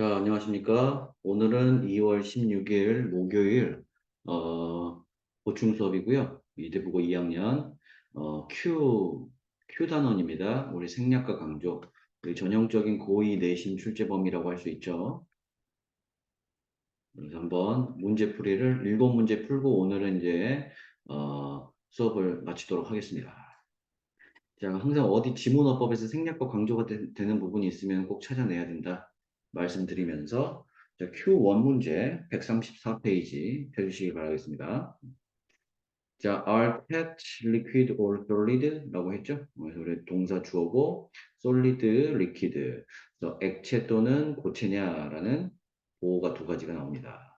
자, 안녕하십니까. 오늘은 2월 16일 목요일, 보충 수업이고요. 이대국어 2학년, Q 단원입니다. 우리 생략과 강조, 우리 전형적인 고의 내신 출제범위라고 할 수 있죠. 그래서 한번 문제풀이를 7문제 풀고 오늘은 이제, 수업을 마치도록 하겠습니다. 자, 항상 어디 지문어법에서 생략과 강조가 되는 부분이 있으면 꼭 찾아내야 된다. 말씀드리면서 자, Q1 문제 134페이지 펴주시기 바라겠습니다. 자, are pets liquid or solid? 라고 했죠. 그래서 우리 동사 주어고 solid, liquid. 그래서 액체 또는 고체냐라는 보호가 두 가지가 나옵니다.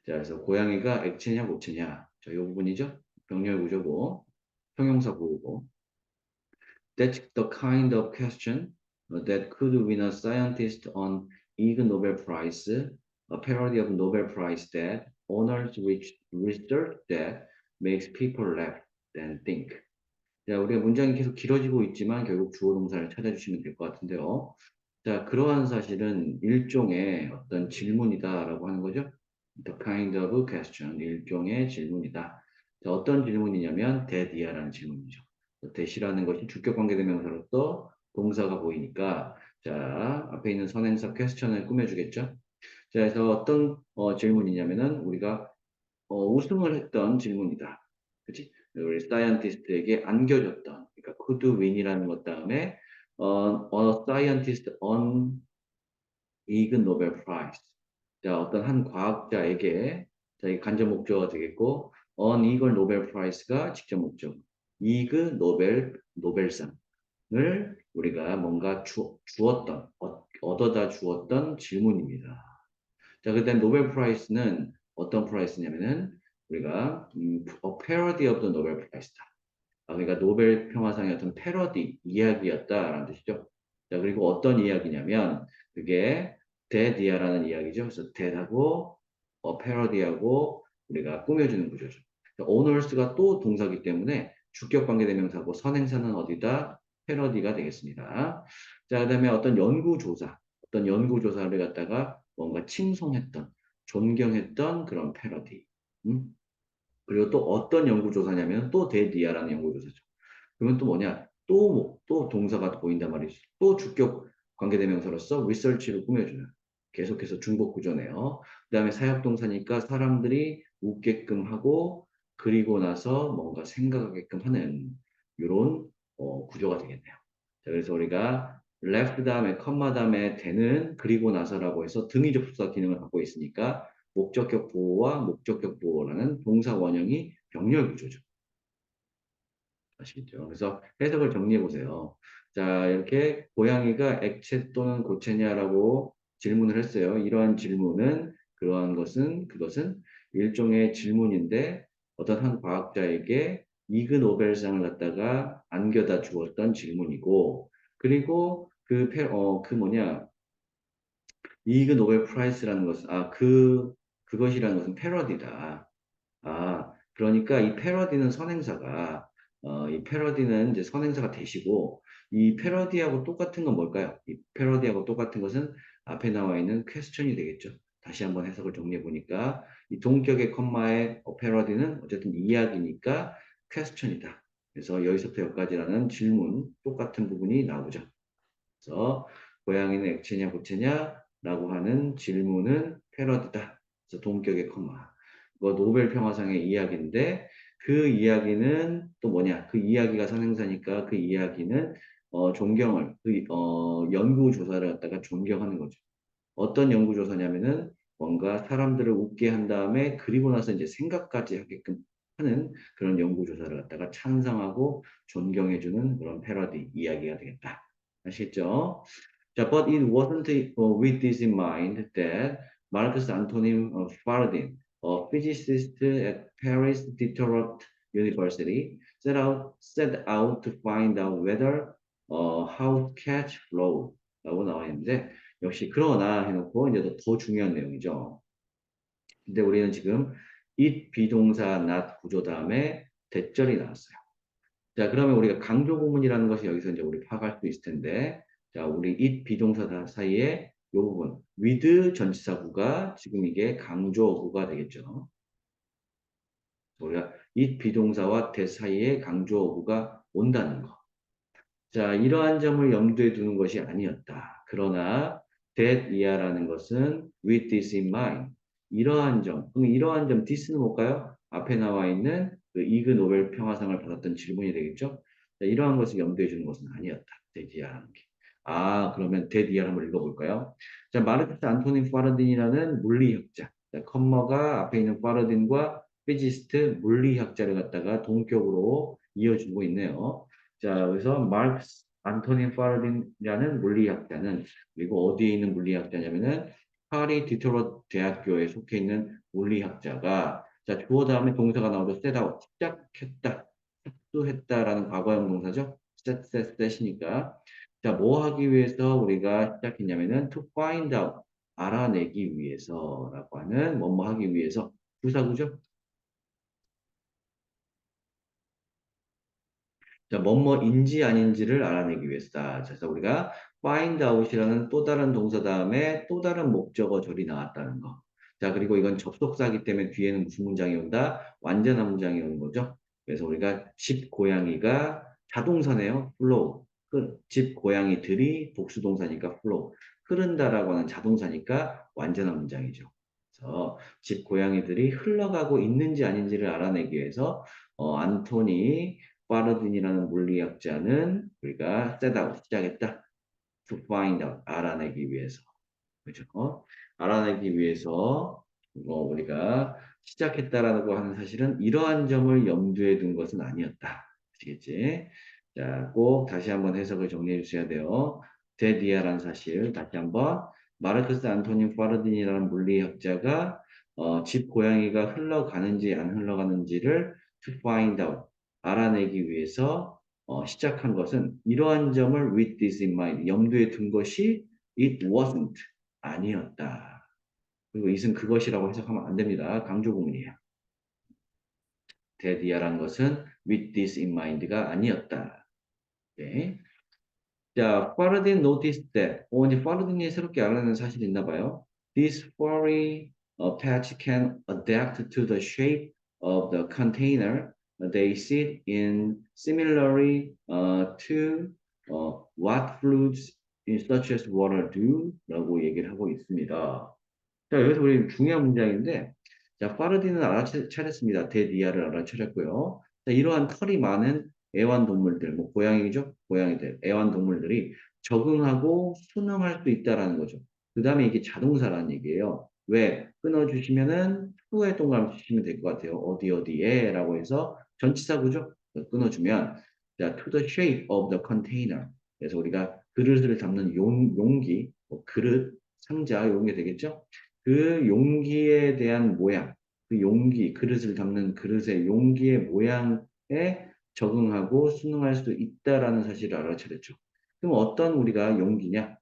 자, 그래서 고양이가 액체냐 고체냐. 자, 이 부분이죠. 병렬 구조고 형용사 보호고. That's the kind of question that could win a scientist on Ig Nobel Prize, a parody of Nobel Prize that honors which research that makes people laugh and think. 자, 우리가 문장이 계속 길어지고 있지만 결국 주어 동사를 찾아주시면 될 것 같은데요. 자, 그러한 사실은 일종의 어떤 질문이다라고 하는 거죠. The kind of question, 일종의 질문이다. 자, 어떤 질문이냐면 that이야라는 질문이죠. that이라는 것이 주격 관계대명사로서 동사가 보이니까 자, 앞에 있는 선행사 question을 꾸며주겠죠. 자, 그래서 어떤 질문이냐면은 우리가 우승을 했던 질문이다. 그치? 우리 사이언티스트에게 안겨줬던, 그러니까 could win이라는 것 다음에 a scientist on Ig Nobel Prize. 자, 어떤 한 과학자에게 자, 이 간접 목적어가 되겠고 on 이걸 노벨 프라이스가 직접 목적. 이그 노벨상을 우리가 뭔가 주었던 얻어다 주었던 질문입니다. 자, 그다음 노벨 프라이스는 어떤 프라이스냐면은 우리가 a parody of the Nobel Prize다. 아, 그러니까 노벨 평화상의 어떤 패러디 이야기였다라는 뜻이죠. 자, 그리고 어떤 이야기냐면 그게 데디아라는 이야기죠. 그래서 데하고 패러디하고 우리가 꾸며주는 구조죠. 오너스가 또 동사기 때문에 주격 관계대명사고 선행사는 어디다? 패러디가 되겠습니다. 자, 그다음에 어떤 연구조사를 갖다가 뭔가 칭송했던, 존경했던 그런 패러디. 음? 그리고 또 어떤 연구조사냐면 또 데디아라는 연구조사죠. 그러면 또 뭐냐? 또 동사가 보인단 말이죠. 또 주격 관계대명사로서 리서치를 꾸며주는. 계속해서 중복 구조네요. 그 다음에 사역동사니까 사람들이 웃게끔 하고 그리고 나서 뭔가 생각하게끔 하는 이런 구조가 되겠네요. 자, 그래서 우리가 left 다음에 컴마 다음에 되는 그리고 나서라고 해서 등위 접속사 기능을 갖고 있으니까 목적격 보호와 목적격 보호라는 동사 원형이 병렬 구조죠. 아시겠죠? 그래서 해석을 정리해 보세요. 자, 이렇게 고양이가 액체 또는 고체냐라고 질문을 했어요. 이러한 질문은 그것은 일종의 질문인데 어떤 한 과학자에게 이그 노벨상을 갖다가 안겨다 주었던 질문이고 그리고 그 뭐냐 이그 노벨 프라이스라는 것은 그것이라는 것은 패러디다. 그러니까 이 패러디는 선행사가, 이 패러디는 이제 선행사가 되시고, 이 패러디하고 똑같은 건 뭘까요? 이 패러디하고 똑같은 것은 앞에 나와 있는 퀘스천이 되겠죠. 다시 한번 해석을 정리해 보니까, 이 동격의 컴마의 패러디는 어쨌든 이야기니까 퀘스천이다. 그래서 여기서부터 여기까지라는 질문, 똑같은 부분이 나오죠. 그래서 고양이는 액체냐 고체냐? 라고 하는 질문은 패러디다. 그래서 동격의 컴마. 그 노벨 평화상의 이야기인데 그 이야기는 또 뭐냐? 그 이야기가 선행사니까 그 이야기는 연구 조사를 갖다가 존경하는 거죠. 어떤 연구 조사냐면은 뭔가 사람들을 웃게 한 다음에 그리고 나서 이제 생각까지 하게끔 하는 그런 연구 조사를 갖다가 찬성하고 존경해주는 그런 패러디 이야기가 되겠다. 아시겠죠? 자, but it wasn't with this in mind that Marcus Antonin Faraday, a physicist at Paris Diderot University, set out to find out whether how cats flow 라고 나와 있는데 역시 그러나 해놓고 이제 더 중요한 내용이죠. 근데 우리는 지금 it 비동사 not 구조 다음에 대절이 나왔어요. 자, 그러면 우리가 강조 구문이라는 것이 여기서 이제 우리 파악할 수 있을 텐데, 자, 우리 it 비동사 사이에 부분. with 전치사구가 지금 이게 강조어구가 되겠죠. 우리가 it 비동사와 that 사이에 강조어구가 온다는 거. 자, 이러한 점을 염두에 두는 것이 아니었다. 그러나 that 이하라는 것은 with this in mind. 이러한 점, 그럼 이러한 점, this는 뭘까요? 앞에 나와 있는 그 이그 노벨 평화상을 받았던 질문이 되겠죠? 자, 이러한 것을 염두에 두는 것은 아니었다. that 이하라는 게. 아, 그러면 that 이하를 한번 읽어볼까요? 자, 마르크스 안토닌 파라딘이라는 물리학자. 자, 컴머가 앞에 있는 파라딘과 피지스트 물리학자를 갖다가 동격으로 이어주고 있네요. 자, 그래서 마르크스 안토닌 파라딘이라는 물리학자는 그리고 어디에 있는 물리학자냐면은 파리 디트로이트 대학교에 속해 있는 물리학자가 자, 주어 다음에 동사가 나오죠. 셋아웃 시작했다. 습도했다라는 과거형 동사죠. 셋이니까 자, 뭐 하기 위해서 우리가 시작했냐면은 to find out 알아내기 위해서라고 하는 뭐뭐 하기 위해서 부사구죠. 자, 뭐뭐인지 아닌지를 알아내기 위해서다. 그래서 우리가 find out이라는 또 다른 동사 다음에 또 다른 목적어 절이 나왔다는 거. 자, 그리고 이건 접속사기 때문에 뒤에는 무슨 문장이 온다? 완전한 문장이 오는 거죠. 그래서 우리가 집 고양이가 자동사네요. flow. 집 고양이들이 복수동사니까 flow. 흐른다라고 하는 자동사니까 완전한 문장이죠. 그래서 집 고양이들이 흘러가고 있는지 아닌지를 알아내기 위해서 안토니 파르딘이라는 물리학자는 우리가 set out 시작했다. to find out 알아내기 위해서 그죠? 알아내기 위해서 우리가 시작했다라고 하는 사실은 이러한 점을 염두에 둔 것은 아니었다. 아시겠지? 자, 꼭 다시 한번 해석을 정리해 주셔야 돼요. 데디아라는 사실 다시 한번 마르크스 안토닌 파르딘이라는 물리학자가 집 고양이가 흘러가는지 안 흘러가는지를 to find out 알아내기 위해서 시작한 것은 이러한 점을 with this in mind 염두에 둔 것이 it wasn't 아니었다. 그리고 it은 그것이라고 해석하면 안 됩니다. 강조 구문이에요. that이라는 것은 with this in mind가 아니었다. 네. 자, Faraday noticed that. 이제 파라딘이 새롭게 알아낸 사실이 있나 봐요. This furry patch can adapt to the shape of the container they sit in, similarly to what fluids in such as water do 라고 얘기를 하고 있습니다. 자, 여기서 우리 중요한 문장인데, 자, 파르디는 알아차렸습니다. 대니아를 알아차렸고요. 자, 이러한 털이 많은 애완동물들, 뭐 고양이죠? 고양이들, 애완동물들이 적응하고 순응할 수 있다라는 거죠. 그 다음에 이게 자동사라는 얘기예요. 왜? 끊어주시면은 후에 동그라미 치시면 될 것 같아요. 어디 어디에 라고 해서 전치사구죠? 끊어주면 자, to the shape of the container. 그래서 우리가 그릇을 담는 용기, 뭐 그릇, 상자 이런 게 되겠죠? 그 용기에 대한 모양, 그 용기, 그릇을 담는 그릇의 용기의 모양에 적응하고 순응할 수 있다라는 사실을 알아차렸죠. 그럼 어떤 우리가 용기냐?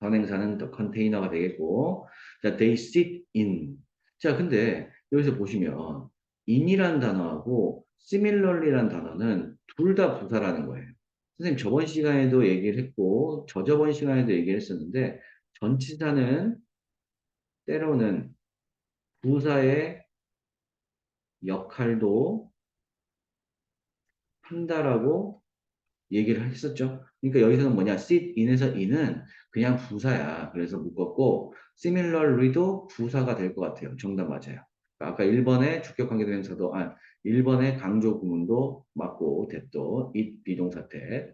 선행사는 더 컨테이너가 되겠고, 자, they sit in. 자, 근데 여기서 보시면 in이란 단어하고 similarly란 단어는 둘 다 부사라는 거예요. 선생님 저번 시간에도 얘기를 했고, 저저번 시간에도 얘기를 했었는데, 전치사는 때로는 부사의 역할도 한다라고 얘기를 했었죠. 그러니까 여기서는 뭐냐, sit in에서 in은 그냥 부사야. 그래서 묶었고, similarly도 부사가 될 것 같아요. 정답 맞아요. 그러니까 아까 1번의 주격관계 대명사도, 1번의 강조 구문도 맞고, 됐도, it 비동사 때.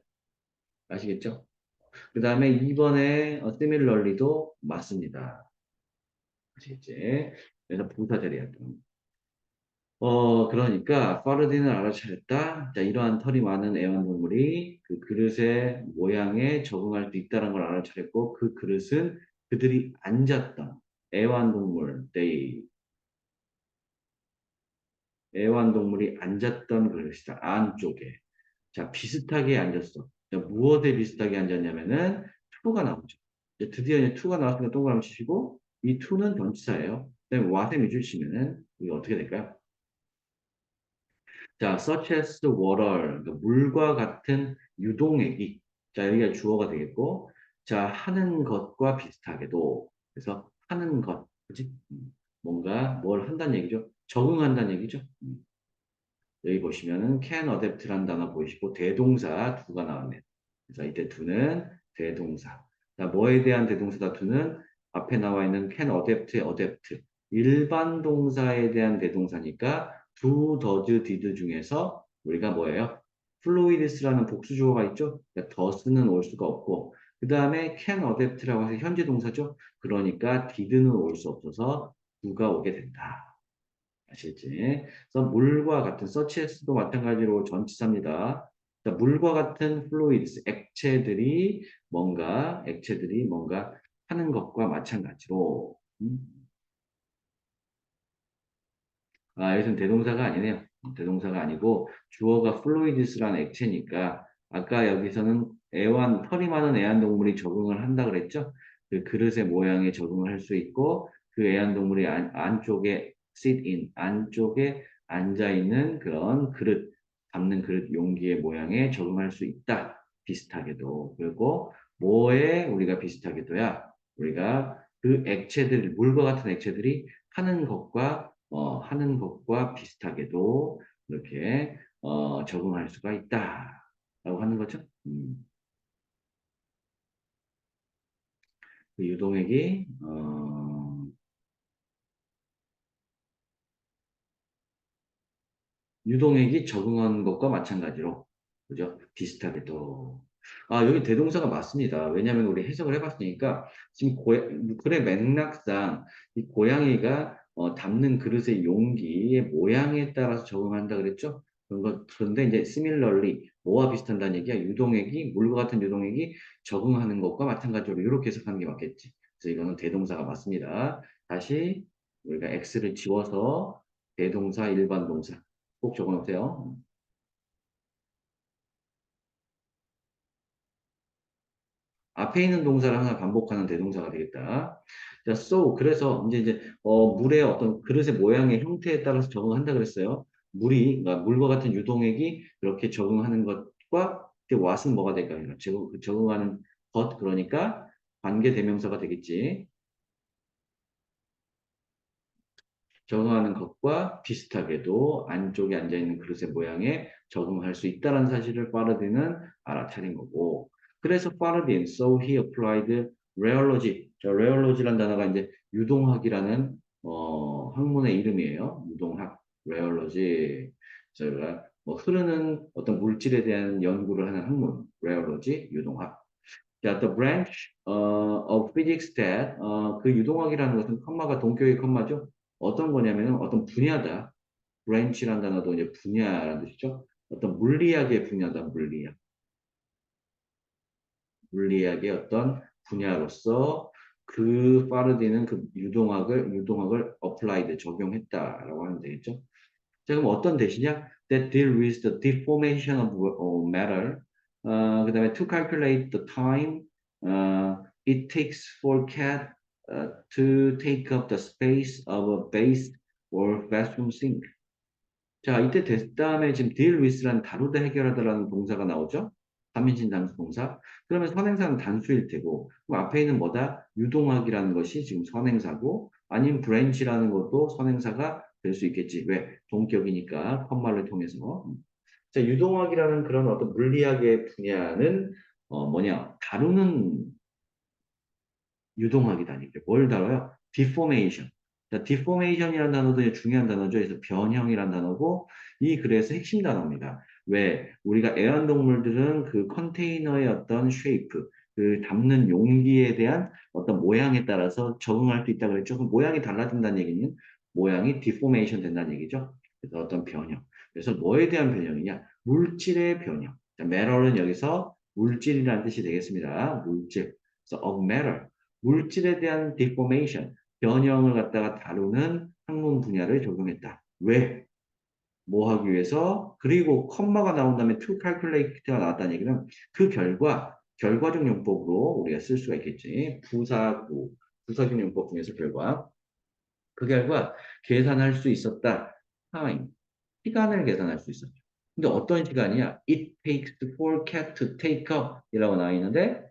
아시겠죠? 그 다음에 2번의 similarly도 맞습니다. 아시겠지? 그래서 부사 자리야. 그러니까 파르딘을 알아차렸다. 자, 이러한 털이 많은 애완동물이 그 그릇의 모양에 적응할 수 있다는 걸 알아차렸고 그 그릇은 그들이 앉았던 애완동물, 애완동물이 앉았던 그릇이다. 안쪽에. 자, 비슷하게 앉았어. 자, 무엇에 비슷하게 앉았냐면은 투가 나오죠. 이제 드디어 이제 투가 나왔으니까 동그라미 치시고 이 투는 전치사예요. 그다음에 what에 밑줄 치면은 이게 어떻게 될까요? 자, such as water, 그러니까 물과 같은 유동액이. 자, 여기가 주어가 되겠고, 자, 하는 것과 비슷하게도, 그래서 하는 것, 그지? 뭔가 뭘 한다는 얘기죠. 적응한다는 얘기죠. 여기 보시면은 can adapt라는 단어 보이시고 대동사 두가 나왔네요. 그래서 이때 두는 대동사. 자, 뭐에 대한 대동사다 두는 앞에 나와 있는 can adapt, adapt. 일반 동사에 대한 대동사니까 do, does, did 중에서 우리가 뭐예요? fluids라는 복수주어가 있죠? 그러니까 does는 올 수가 없고 그 다음에 can adapt라고 해서 현재 동사죠? 그러니까 did는 올 수 없어서 do가 오게 된다. 아실지. 그래서 물과 같은 서치에서도 마찬가지로 전치사입니다. 자, 물과 같은 fluids, 액체들이 뭔가 하는 것과 마찬가지로 여기서는 대동사가 아니네요. 대동사가 아니고 주어가 fluids라는 액체니까 아까 여기서는 털이 많은 애완동물이 적응을 한다 그랬죠? 그 그릇의 모양에 적응을 할 수 있고 그 애완동물이 안쪽에 sit in, 안쪽에 앉아 있는 그런 그릇, 담는 그릇 용기의 모양에 적응할 수 있다. 비슷하게도. 그리고 뭐에 우리가 비슷하게도야? 우리가 그 액체들, 물과 같은 액체들이 하는 것과 비슷하게도 이렇게 적응할 수가 있다라고 하는 거죠. 그 유동액이 유동액이 적응한 것과 마찬가지로 그죠? 비슷하게도 여기 대동사가 맞습니다. 왜냐하면 우리 해석을 해봤으니까 지금 글의 맥락상 이 고양이가 담는 그릇의 용기의 모양에 따라서 적응한다 그랬죠? 그런데 이제 similarly 뭐와 비슷한다는 얘기야? 유동액이 물과 같은 유동액이 적응하는 것과 마찬가지로 이렇게 해석하는 게 맞겠지. 그래서 이거는 대동사가 맞습니다. 다시 우리가 x를 지워서 대동사, 일반 동사 꼭 적어놓으세요. 앞에 있는 동사를 하나 반복하는 대동사가 되겠다. 자, so 그래서 이제 물의 어떤 그릇의 모양의 형태에 따라서 적응한다 그랬어요. 그러니까 물과 같은 유동액이 그렇게 적응하는 것과 what은 뭐가 될까요? 적응하는 것 그러니까 관계 대명사가 되겠지. 적응하는 것과 비슷하게도 안쪽에 앉아있는 그릇의 모양에 적응할 수 있다는 사실을 파라디는 알아차린 거고. 그래서 파라딘, so he applied rheology. 저 rheology라는 단어가 이제 유동학이라는 학문의 이름이에요. 유동학, rheology. 저희가 뭐 흐르는 어떤 물질에 대한 연구를 하는 학문, rheology, 유동학. 자, the branch of physics that 그 유동학이라는 것은 컴마가 동격의 컴마죠. 어떤 거냐면은 어떤 분야다. branch라는 단어도 이제 분야라는 뜻이죠. 어떤 물리학의 분야다. 물리학의 어떤 분야로서 그 파르디는 그 유동학을 applied 적용했다라고 하면 되겠죠. 자, 그럼 어떤 대시냐? That deal with the deformation of matter. 그다음에 to calculate the time it takes for cat to take up the space of a base or bathroom sink. 자, 이때 다음에 지금 deal with라는 다루다 해결하다라는 동사가 나오죠? 삼인칭 단수 동사. 그러면 선행사는 단수일 테고, 그럼 앞에 있는 뭐다? 유동학이라는 것이 지금 선행사고, 아니면 branch라는 것도 선행사가 될 수 있겠지. 왜? 동격이니까, 컴마를 통해서. 자, 유동학이라는 그런 어떤 물리학의 분야는 다루는 유동학이다니까. 뭘 다뤄요? deformation. 자, deformation이라는 단어도 이제 중요한 단어죠. 그래서 변형이라는 단어고 이 글에서 핵심 단어입니다. 왜? 우리가 애완동물들은 그 컨테이너의 어떤 쉐이프, 그 담는 용기에 대한 어떤 모양에 따라서 적응할 수 있다고 그랬죠. 그 모양이 달라진다는 얘기는 모양이 deformation 된다는 얘기죠. 그래서 어떤 변형. 그래서 뭐에 대한 변형이냐? 물질의 변형. 자, matter는 여기서 물질이라는 뜻이 되겠습니다. 물질. 그래서 of matter. 물질에 대한 deformation, 변형을 갖다가 다루는 학문 분야를 적용했다. 왜? 뭐 하기 위해서? 그리고 컴마가 나온 다음에 to calculate가 나왔다는 얘기는 그 결과적 용법으로 우리가 쓸 수가 있겠지. 부사적 용법 중에서 결과. 그 결과 계산할 수 있었다. time, 시간을 계산할 수 있었죠. 근데 어떤 시간이야? It takes for cat to take up 이라고 나와 있는데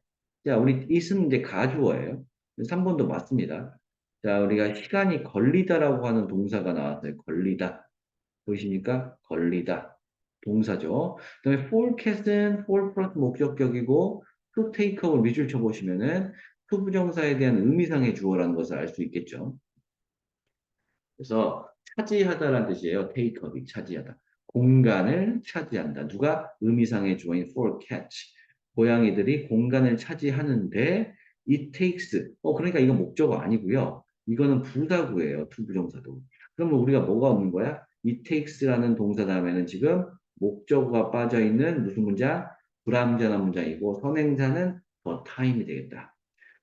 자, 우리 it은 이제 가주어예요. 3번도 맞습니다. 자, 우리가 시간이 걸리다라고 하는 동사가 나왔어요. 걸리다. 보이십니까? 걸리다. 동사죠. 그다음에 forecast은 for 플러스 목적격이고 to take up을 밑줄 쳐보시면은 to 부정사에 대한 의미상의 주어라는 것을 알 수 있겠죠. 그래서 차지하다라는 뜻이에요. take up이 차지하다. 공간을 차지한다. 누가? 의미상의 주어인 for catch. 고양이들이 공간을 차지하는데 it takes. 그러니까 이건 목적어 아니고요. 이거는 부사구예요. to 부정사도. 그러면 우리가 뭐가 없는 거야? it takes라는 동사 다음에는 지금 목적어가 빠져 있는 무슨 문장? 불완전한 문장이고 선행사는 the time이 되겠다.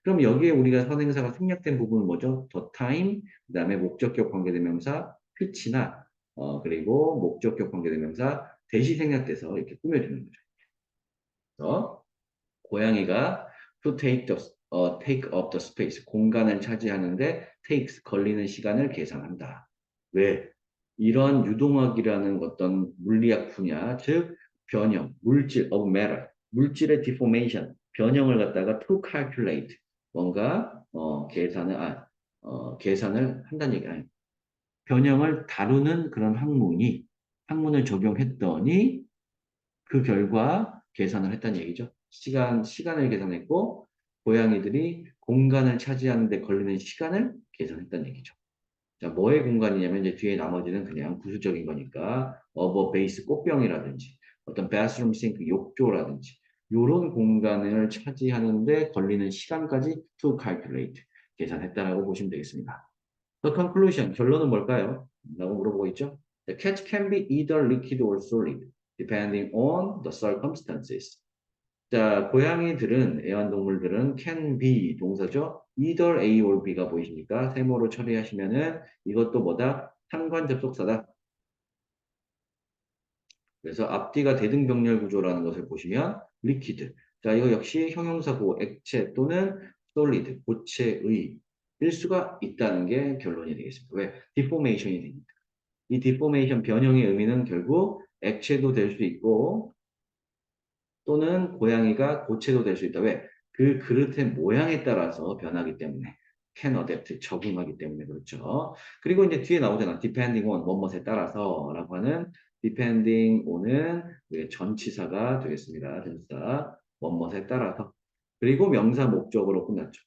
그럼 여기에 우리가 선행사가 생략된 부분은 뭐죠? the time, 그 다음에 목적격 관계대명사 which나 그리고 목적격 관계대명사 대시 생략돼서 이렇게 꾸며주는 거죠. 그래서 고양이가 to take up the space 공간을 차지하는데 takes 걸리는 시간을 계산한다. 왜? 이런 유동학이라는 어떤 물리학 분야, 즉 변형, 물질 of matter, 물질의 deformation, 변형을 갖다가 to calculate 뭔가 계산을 한다는 얘기 아니 변형을 다루는 그런 학문을 적용했더니 그 결과 계산을 했다는 얘기죠. 시간을 계산했고, 고양이들이 공간을 차지하는 데 걸리는 시간을 계산했다는 얘기죠. 자, 뭐의 공간이냐면 이제 뒤에 나머지는 그냥 부수적인 거니까, 베이스 꽃병이라든지, 어떤 bathroom sink 욕조라든지, 요런 공간을 차지하는데 걸리는 시간까지 to calculate, 계산했다라고 보시면 되겠습니다. The conclusion, 결론은 뭘까요? 라고 물어보고 있죠. The cat can be either liquid or solid, depending on the circumstances. 자, 고양이들은, 애완동물들은 can be 동사죠. either A or B가 보이십니까? 세모로 처리하시면은 이것도 뭐다? 상관 접속사다. 그래서 앞뒤가 대등병렬 구조라는 것을 보시면 liquid. 자, 이거 역시 형용사고 액체 또는 solid, 고체의 일 수가 있다는 게 결론이 되겠습니다. 왜? deformation이 됩니다. 이 deformation 변형의 의미는 결국 액체도 될 수 있고 또는 고양이가 고체도 될 수 있다. 왜? 그 그릇의 모양에 따라서 변하기 때문에 can adapt 적응하기 때문에 그렇죠. 그리고 이제 뒤에 나오잖아. depending on 뭐뭐에 따라서라고 하는 depending on은 우리의 전치사가 되겠습니다. 전치사 뭐뭐에 따라서 그리고 명사 목적으로 끝났죠.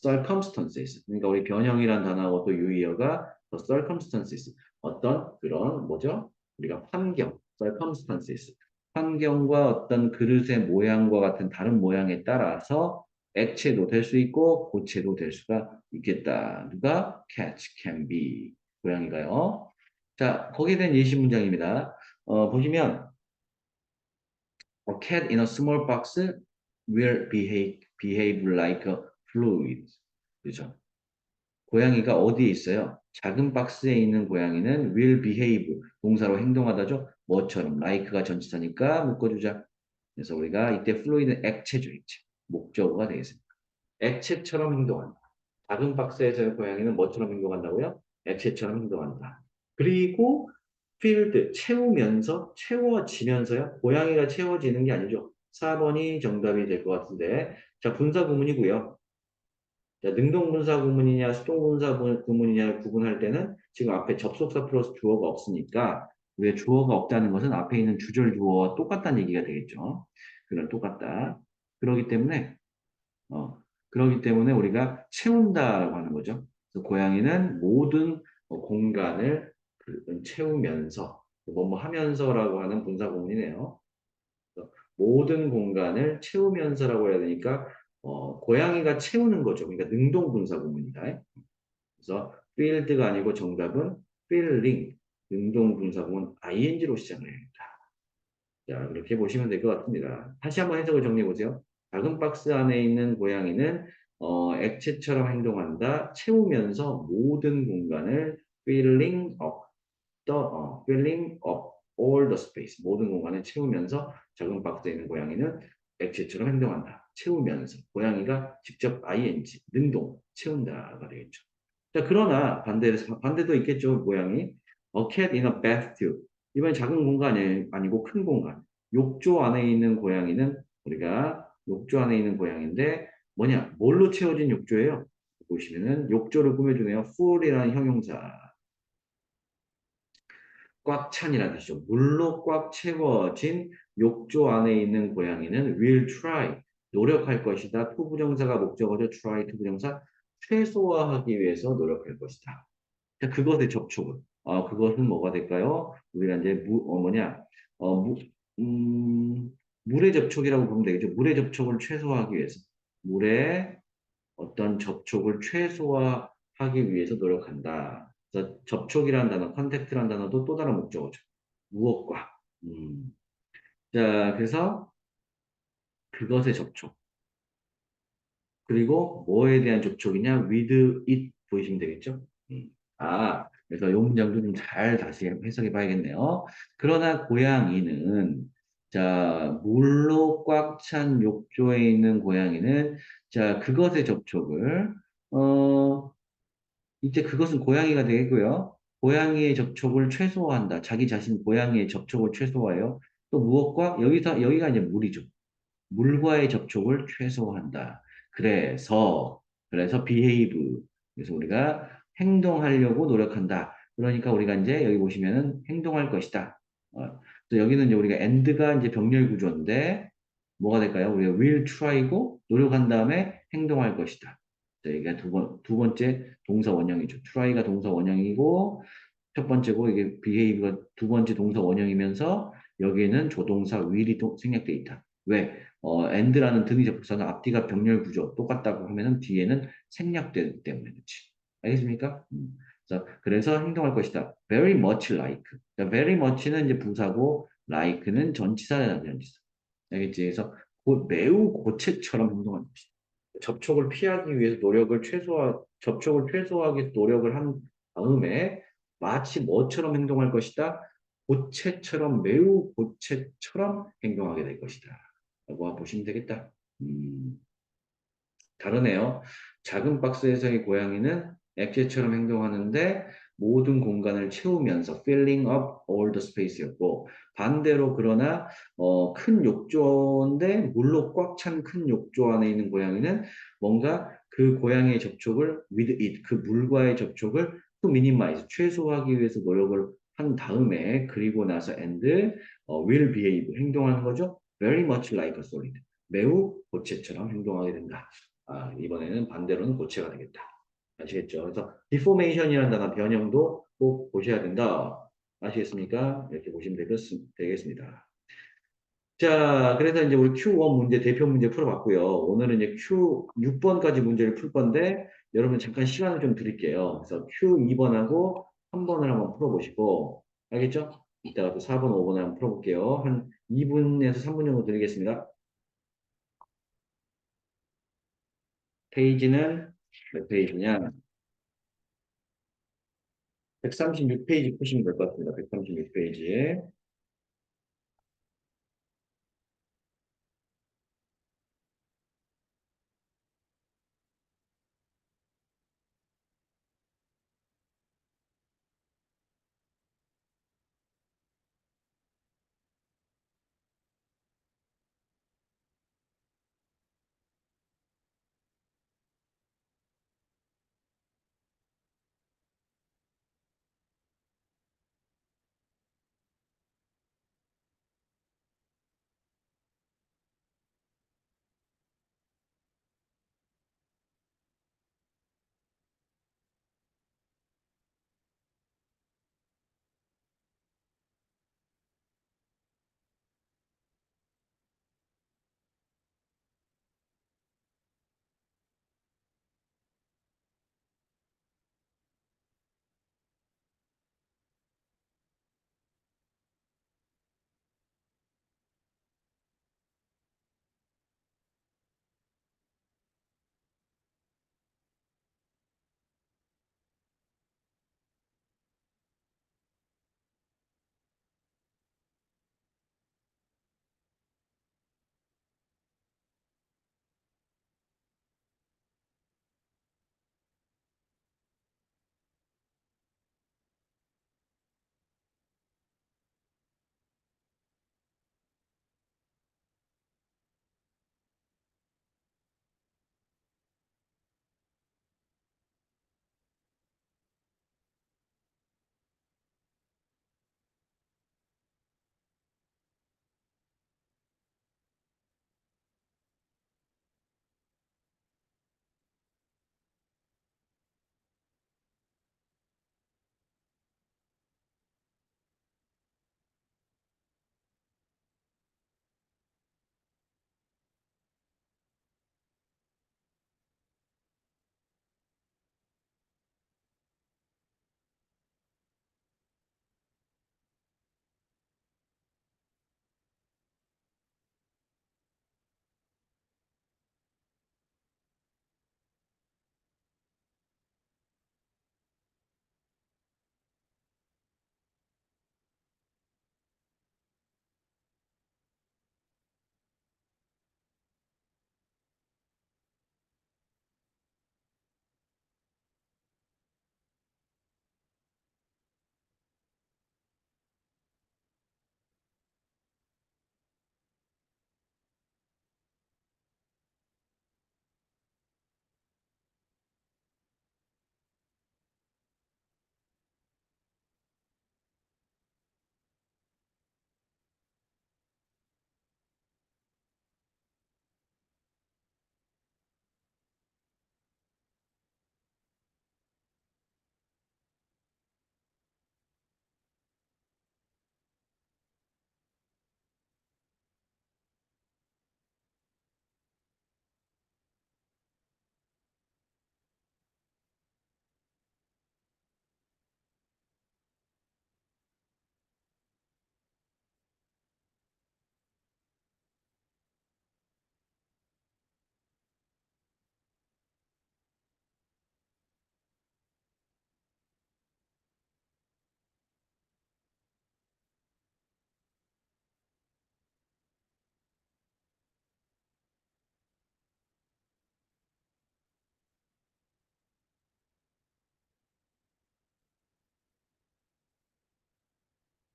circumstances 그러니까 우리 변형이란 단어하고 또 유의어가 the circumstances 어떤 그런 뭐죠? 우리가 환경 circumstances 환경과 어떤 그릇의 모양과 같은 다른 모양에 따라서 액체도 될 수 있고 고체도 될 수가 있겠다. 누가? catch, can be. 고양이가요. 자, 거기에 대한 예시 문장입니다. 보시면 a cat in a small box will behave like a fluid. 그죠? 고양이가 어디에 있어요? 작은 박스에 있는 고양이는 will behave 동사로 행동하다죠. 뭐처럼 like가 전치사니까 묶어주자. 그래서 우리가 이때 fluid는 액체죠, 액체. 목적어가 되겠습니다. 액체처럼 행동한다. 작은 박스에서의 고양이는 뭐처럼 행동한다고요? 액체처럼 행동한다. 그리고 filled 채워지면서요. 고양이가 채워지는 게 아니죠. 4번이 정답이 될 것 같은데 자 분사 구문이고요. 자, 능동분사 구문이냐 수동분사 구문이냐를 구분할 때는 지금 앞에 접속사 플러스 주어가 없으니까 왜 주어가 없다는 것은 앞에 있는 주절 주어와 똑같다는 얘기가 되겠죠. 그런 똑같다. 그러기 때문에 어, 그러기 때문에 우리가 채운다라고 하는 거죠. 그래서 고양이는 모든 공간을 채우면서 뭐뭐 하면서라고 하는 분사 구문이네요. 모든 공간을 채우면서라고 해야 되니까 고양이가 채우는 거죠. 그러니까 능동분사 구문이다. 그래서 field가 아니고 정답은 filling 능동분사 구문 ing로 시작을 합니다. 자, 그렇게 보시면 될 것 같습니다. 다시 한번 해석을 정리해 보세요. 작은 박스 안에 있는 고양이는 액체처럼 행동한다. 채우면서 모든 공간을 filling up all the space. 모든 공간을 채우면서 작은 박스에 있는 고양이는 액체처럼 행동한다. 채우면서. 고양이가 직접 ing, 능동, 채운다가 되겠죠. 자, 그러나 반대도 있겠죠, 고양이. A cat in a bathtub. 이번엔 작은 공간이 아니고 큰 공간. 욕조 안에 있는 고양이는 우리가 욕조 안에 있는 고양인데 뭐냐? 뭘로 채워진 욕조예요? 보시면은 욕조를 꾸며주네요. full이라는 형용사. 꽉 찬이라는 뜻이죠. 물로 꽉 채워진 욕조 안에 있는 고양이는 will try, 노력할 것이다. to 부정사가 목적어죠. try to 부정사, 최소화하기 위해서 노력할 것이다. 자, 그것의 접촉은, 그것은 뭐가 될까요? 우리가 이제 뭐냐, 어, 음, 물의 접촉이라고 보면 되겠죠. 물의 접촉을 최소화하기 위해서. 물의 어떤 접촉을 최소화하기 위해서 노력한다. 그래서 접촉이라는 단어, 컨택트라는 단어도 또 다른 목적어죠. 무엇과. 음. 자, 그래서 그것의 접촉. 그리고 뭐에 대한 접촉이냐? with it 보이시면 되겠죠? 음. 그래서 이 문장도 좀 잘 다시 해석해 봐야겠네요. 그러나 고양이는, 자, 물로 꽉 찬 욕조에 있는 고양이는, 자, 그것의 접촉을, 어, 이제 그것은 고양이가 되겠고요. 고양이의 접촉을 최소화한다. 자기 자신 고양이의 접촉을 최소화해요. 또 무엇과? 여기가 이제 물이죠. 물과의 접촉을 최소화한다. 그래서 behave. 그래서 우리가 행동하려고 노력한다. 그러니까 우리가 이제 여기 보시면은 행동할 것이다. 그래서 여기는 이제 우리가 and가 이제 병렬 구조인데 뭐가 될까요? 우리가 will try고 노력한 다음에 행동할 것이다. 자, 이게 두 번째 동사 원형이죠. try가 동사 원형이고 첫 번째고 이게 behave가 두 번째 동사 원형이면서 여기에는 조동사 will이 생략돼 있다. 왜? and라는 등위 접속사는 앞뒤가 병렬 구조 똑같다고 하면은 뒤에는 생략되기 때문에 그렇지. 알겠습니까? 그래서 행동할 것이다. very much like. 자, very much는 이제 부사고 like는 전치사라는 전치사. 알겠지? 그래서 매우 고체처럼 행동하는 것이다. 접촉을 피하기 위해서 접촉을 최소화하기 위해서 노력을 한 다음에 마치 뭐처럼 행동할 것이다? 매우 고체처럼 행동하게 될 것이다. 라고 보시면 되겠다. 음, 다르네요. 작은 박스에서의 고양이는 액체처럼 행동하는데 모든 공간을 채우면서 filling up all the space였고 반대로 그러나 큰 욕조인데 물로 꽉 찬 큰 욕조 안에 있는 고양이는 뭔가 그 고양이의 접촉을 with it 그 물과의 접촉을 to minimize 최소화하기 위해서 노력을 한 다음에 그리고 나서 and will behave 행동하는 거죠. very much like a solid 매우 고체처럼 행동하게 된다. 이번에는 반대로는 고체가 되겠다. 아시겠죠? 그래서 deformation이라는 단어 변형도 꼭 보셔야 된다. 아시겠습니까? 이렇게 보시면 되겠습니다. 자, 그래서 이제 우리 Q1 문제, 대표 문제 풀어봤고요. 오늘은 이제 Q6번까지 문제를 풀 건데, 여러분 잠깐 시간을 좀 드릴게요. 그래서 Q2번하고 3번을 한번 풀어보시고, 알겠죠? 이따가 또 4번, 5번을 한번 풀어볼게요. 한 2분에서 3분 정도 드리겠습니다. 페이지는 몇 페이지냐? 136페이지 푸시면 될 것 같습니다. 136페이지.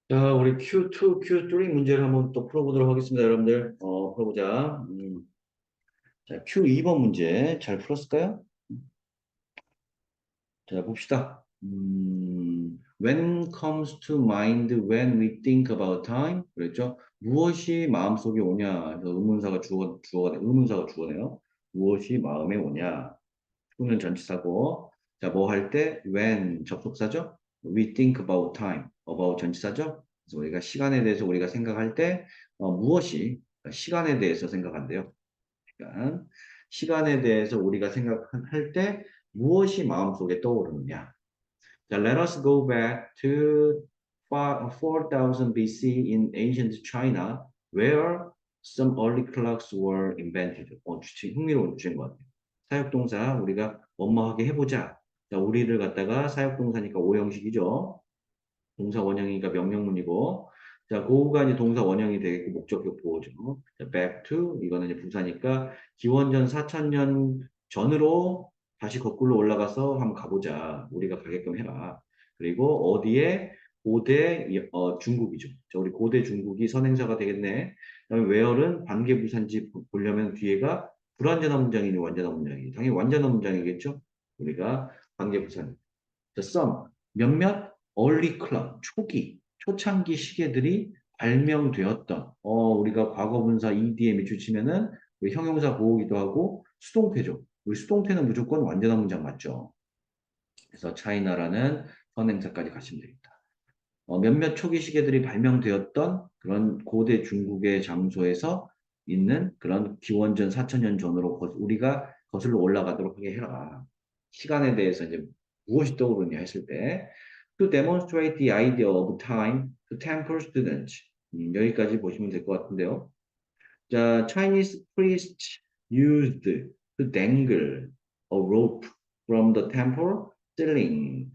자, 우리 Q2, Q3 문제를 한번 또 풀어보도록 하겠습니다, 여러분들. 풀어보자. 자, Q2번 문제 잘 풀었을까요? 자, 봅시다. When comes to mind when we think about time? 그랬죠? 무엇이 마음속에 오냐? 그래서 의문사가 의문사가 주어네요. 무엇이 마음에 오냐? 또는 전치사고. 자, 뭐 할 때? When 접속사죠? We think about time. About 전치사죠? 그래서 우리가 시간에 대해서 우리가 생각할 때 무엇이 시간에 대해서 생각한대요. 시간. 시간에 대해서 우리가 생각할 때 무엇이 마음속에 떠오르느냐? 자, let us go back to 4000 BC in ancient China, where some early clocks were invented. 흥미로운 주제인 것 같아요. 사역동사 우리가 뭐뭐하게 해보자. 자, 우리를 갖다가 사역동사니까 오형식이죠. 동사 원형이니까 명령문이고, 자, go가 이제 동사 원형이 되겠고, 목적격 보호죠. 자, back to, 이거는 이제 부사니까, 기원전 4000년 전으로 다시 거꾸로 올라가서 한번 가보자. 우리가 가게끔 해라. 그리고 어디에? 고대, 중국이죠. 자, 우리 고대 중국이 선행사가 되겠네. 그다음에 where은 관계부사인지 보려면 뒤에가 불완전한 문장이니 완전한 문장이니. 당연히 완전한 문장이겠죠? 우리가 관계부사. The some 몇몇 early clock 초창기 시계들이 발명되었던 우리가 과거분사 EDM이 주치면은 우리 형용사 보호기도 하고 수동태죠. 우리 수동태는 무조건 완전한 문장 맞죠. 그래서 차이나라는 선행사까지 가시면 되겠다. 몇몇 초기 시계들이 발명되었던 그런 고대 중국의 장소에서 있는 그런 기원전 4000년 전으로 우리가 거슬러 올라가도록 하게 해라. 시간에 대해서 이제 무엇이 떠오르냐 했을 때 to demonstrate the idea of time to temple students. 여기까지 보시면 될 것 같은데요. 자, Chinese priests used to dangle a rope from the temple ceiling,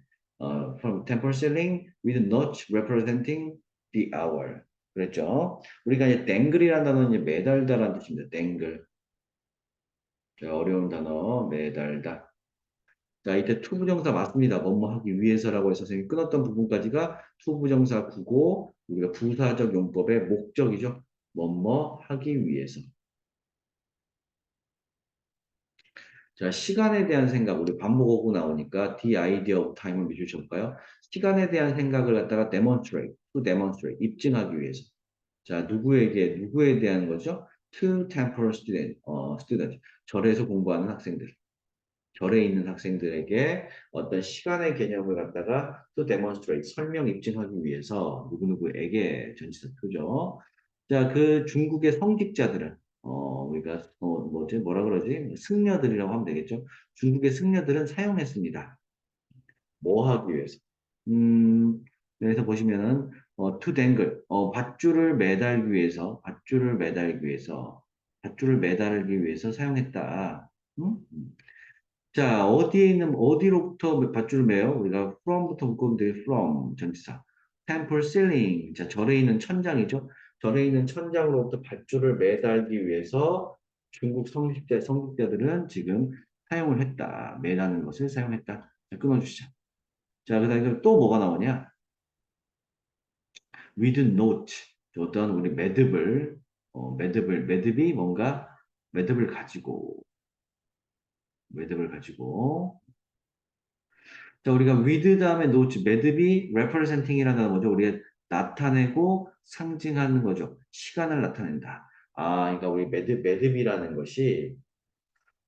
from temple ceiling with notes representing the hour. 그랬죠? 우리가 이제 dangle이라는 단어는 이제 매달다라는 뜻입니다. dangle. 자, 어려운 단어, 매달다. 자, 이때 투부정사 맞습니다. 뭐뭐 하기 위해서라고 해서 선생님이 끊었던 부분까지가 투부정사 구고, 우리가 부사적 용법의 목적이죠. 뭐뭐 하기 위해서. 자, 시간에 대한 생각, 우리 반복어구 나오니까 the idea of time을 미주셔볼까요? 시간에 대한 생각을 갖다가 demonstrate, to demonstrate, 입증하기 위해서. 자, 누구에 대한 거죠? To temple student, 절에서 공부하는 학생들. 절에 있는 학생들에게 어떤 시간의 개념을 갖다가 to demonstrate, 설명, 입증하기 위해서 누구누구에게 전치사 표죠. 자, 그 중국의 성직자들은 우리가 뭐지 뭐라 그러지 승려들이라고 하면 되겠죠. 중국의 승려들은 사용했습니다. 뭐 하기 위해서? 음, 여기서 보시면은 to dangle 밧줄을 매달기 위해서 밧줄을 매달기 위해서 사용했다. 음? 자, 어디로부터 밧줄을 매요? 우리가 from부터 묶으면 돼. from, 전치사. temple ceiling. 자, 절에 있는 천장이죠. 절에 있는 천장으로부터 밧줄을 매달기 위해서 중국 성직자들은 지금 사용을 했다. 매다는 것을 사용했다. 자, 끊어주시죠. 자, 그 다음에 또 뭐가 나오냐? with note. 어떤 우리 매듭이 뭔가 매듭을 가지고 자, 우리가 with 다음에 note, 매듭이 representing이라는 단어 뭐죠? 우리가 나타내고 상징하는 거죠. 시간을 나타낸다. 아, 그러니까 우리 매듭이라는 것이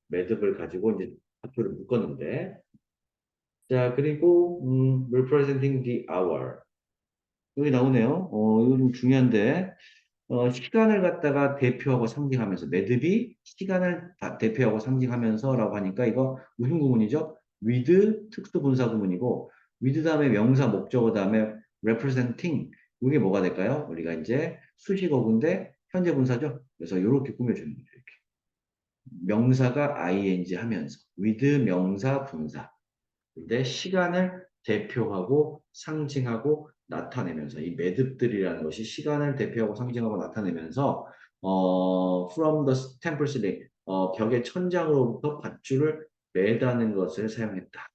매듭을 가지고 이제 학교를 묶었는데, 자, 그리고 representing the hour. 여기 나오네요. 이거 좀 중요한데, 시간을 갖다가 대표하고 상징하면서, 매듭이 시간을 대표하고 상징하면서라고 하니까 이거 무슨 구문이죠? with 특수분사 구문이고, with 다음에 명사 목적어 다음에 representing, 이게 뭐가 될까요? 우리가 이제 수식어구인데 현재 분사죠? 그래서 이렇게 꾸며주는 거죠. 이렇게. 명사가 ing 하면서, with 명사 분사. 근데 시간을 대표하고 상징하고 나타내면서 이 매듭들이라는 것이 시간을 대표하고 상징하고 나타내면서 from the temple ceiling 벽의 천장으로부터 밧줄을 매다는 것을 사용했다.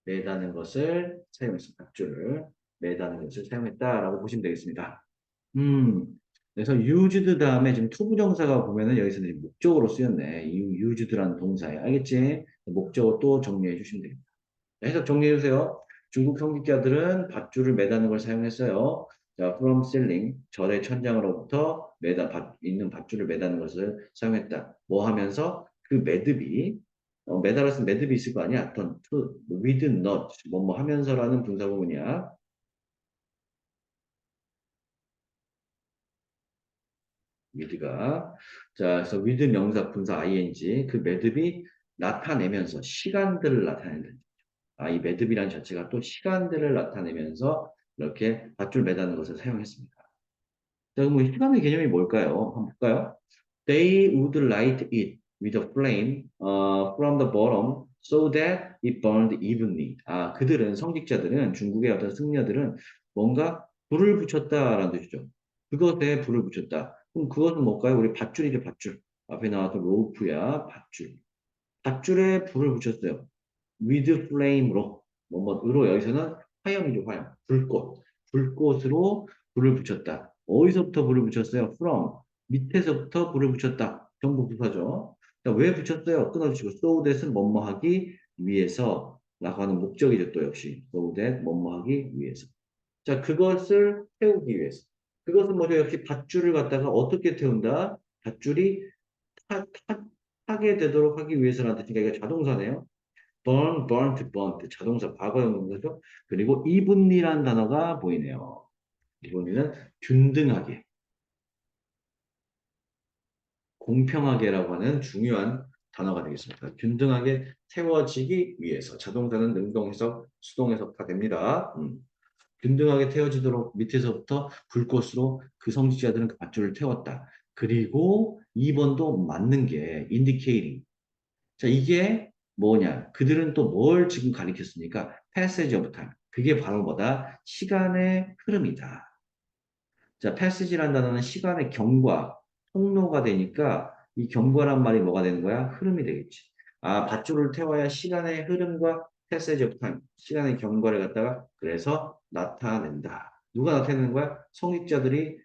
매다는 것을 사용했습니다. 밧줄을 매다는 것을 사용했다라고 보시면 되겠습니다. 음, 그래서 used 다음에 지금 투부정사가 보면은 여기서는 이제 목적으로 쓰였네. 이 used라는 동사에. 알겠지? 목적어 또 정리해 주시면 됩니다. 해석 정리해 주세요. 중국 성직자들은 밧줄을 매다는 걸 사용했어요. 자, from ceiling, 절의 천장으로부터 있는 밧줄을 매다는 것을 사용했다. 뭐 하면서 그 매듭이, 매달아 쓴 매듭이 있을 거 아니야? with not, 뭐뭐 하면서라는 분사구문이야. with가. 자, 그래서 with 명사 분사 ing, 그 매듭이 나타내면서 시간들을 나타낸다. 아, 이 매듭이라는 자체가 또 시간들을 나타내면서 이렇게 밧줄 매다는 것을 사용했습니다. 자, 그럼 뭐 시간의 개념이 뭘까요? 한번 볼까요? They would light it with a flame from the bottom so that it burned evenly. 아, 그들은, 성직자들은, 중국의 어떤 승려들은 뭔가 불을 붙였다라는 뜻이죠. 그것에 불을 붙였다. 그럼 그것은 뭘까요? 우리 밧줄이죠, 밧줄. 앞에 나왔던 로프야, 밧줄. 밧줄에 불을 붙였어요. with flame로, 뭐뭐으로 여기서는 화염이죠, 화염. 불꽃. 불꽃으로 불을 붙였다. 어디서부터 불을 붙였어요? from. 밑에서부터 불을 붙였다. 정부 부사죠. 자, 왜 붙였어요? 끊어주시고, so that은 뭐뭐하기 위해서 라고 하는 목적이죠, 또 역시. so that 뭐뭐하기 위해서. 자, 그것을 태우기 위해서. 그것은 뭐죠? 역시 밧줄을 갖다가 어떻게 태운다? 밧줄이 타게 되도록 하기 위해서라는 뜻이니까 이거 자동사네요. burnt, 자동사 과거형 거죠. 그리고 evenly라는 단어가 보이네요. evenly는 균등하게, 공평하게라고 하는 중요한 단어가 되겠습니다. 균등하게 태워지기 위해서 자동사는 능동해석, 수동해석 다 됩니다. 균등하게 태워지도록 밑에서부터 불꽃으로 그 성직자들은 그 밧줄을 태웠다. 그리고 2번도 맞는 게 indicating. 자, 이게 뭐냐? 그들은 또 뭘 지금 가리켰습니까? passage of time. 그게 바로 뭐다? 시간의 흐름이다. 자, passage란 단어는 시간의 경과, 통로가 되니까 이 경과란 말이 뭐가 되는 거야? 흐름이 되겠지. 아, 밧줄을 태워야 시간의 흐름과 passage of time, 시간의 경과를 갖다가 그래서 나타낸다. 누가 나타내는 거야? 성직자들이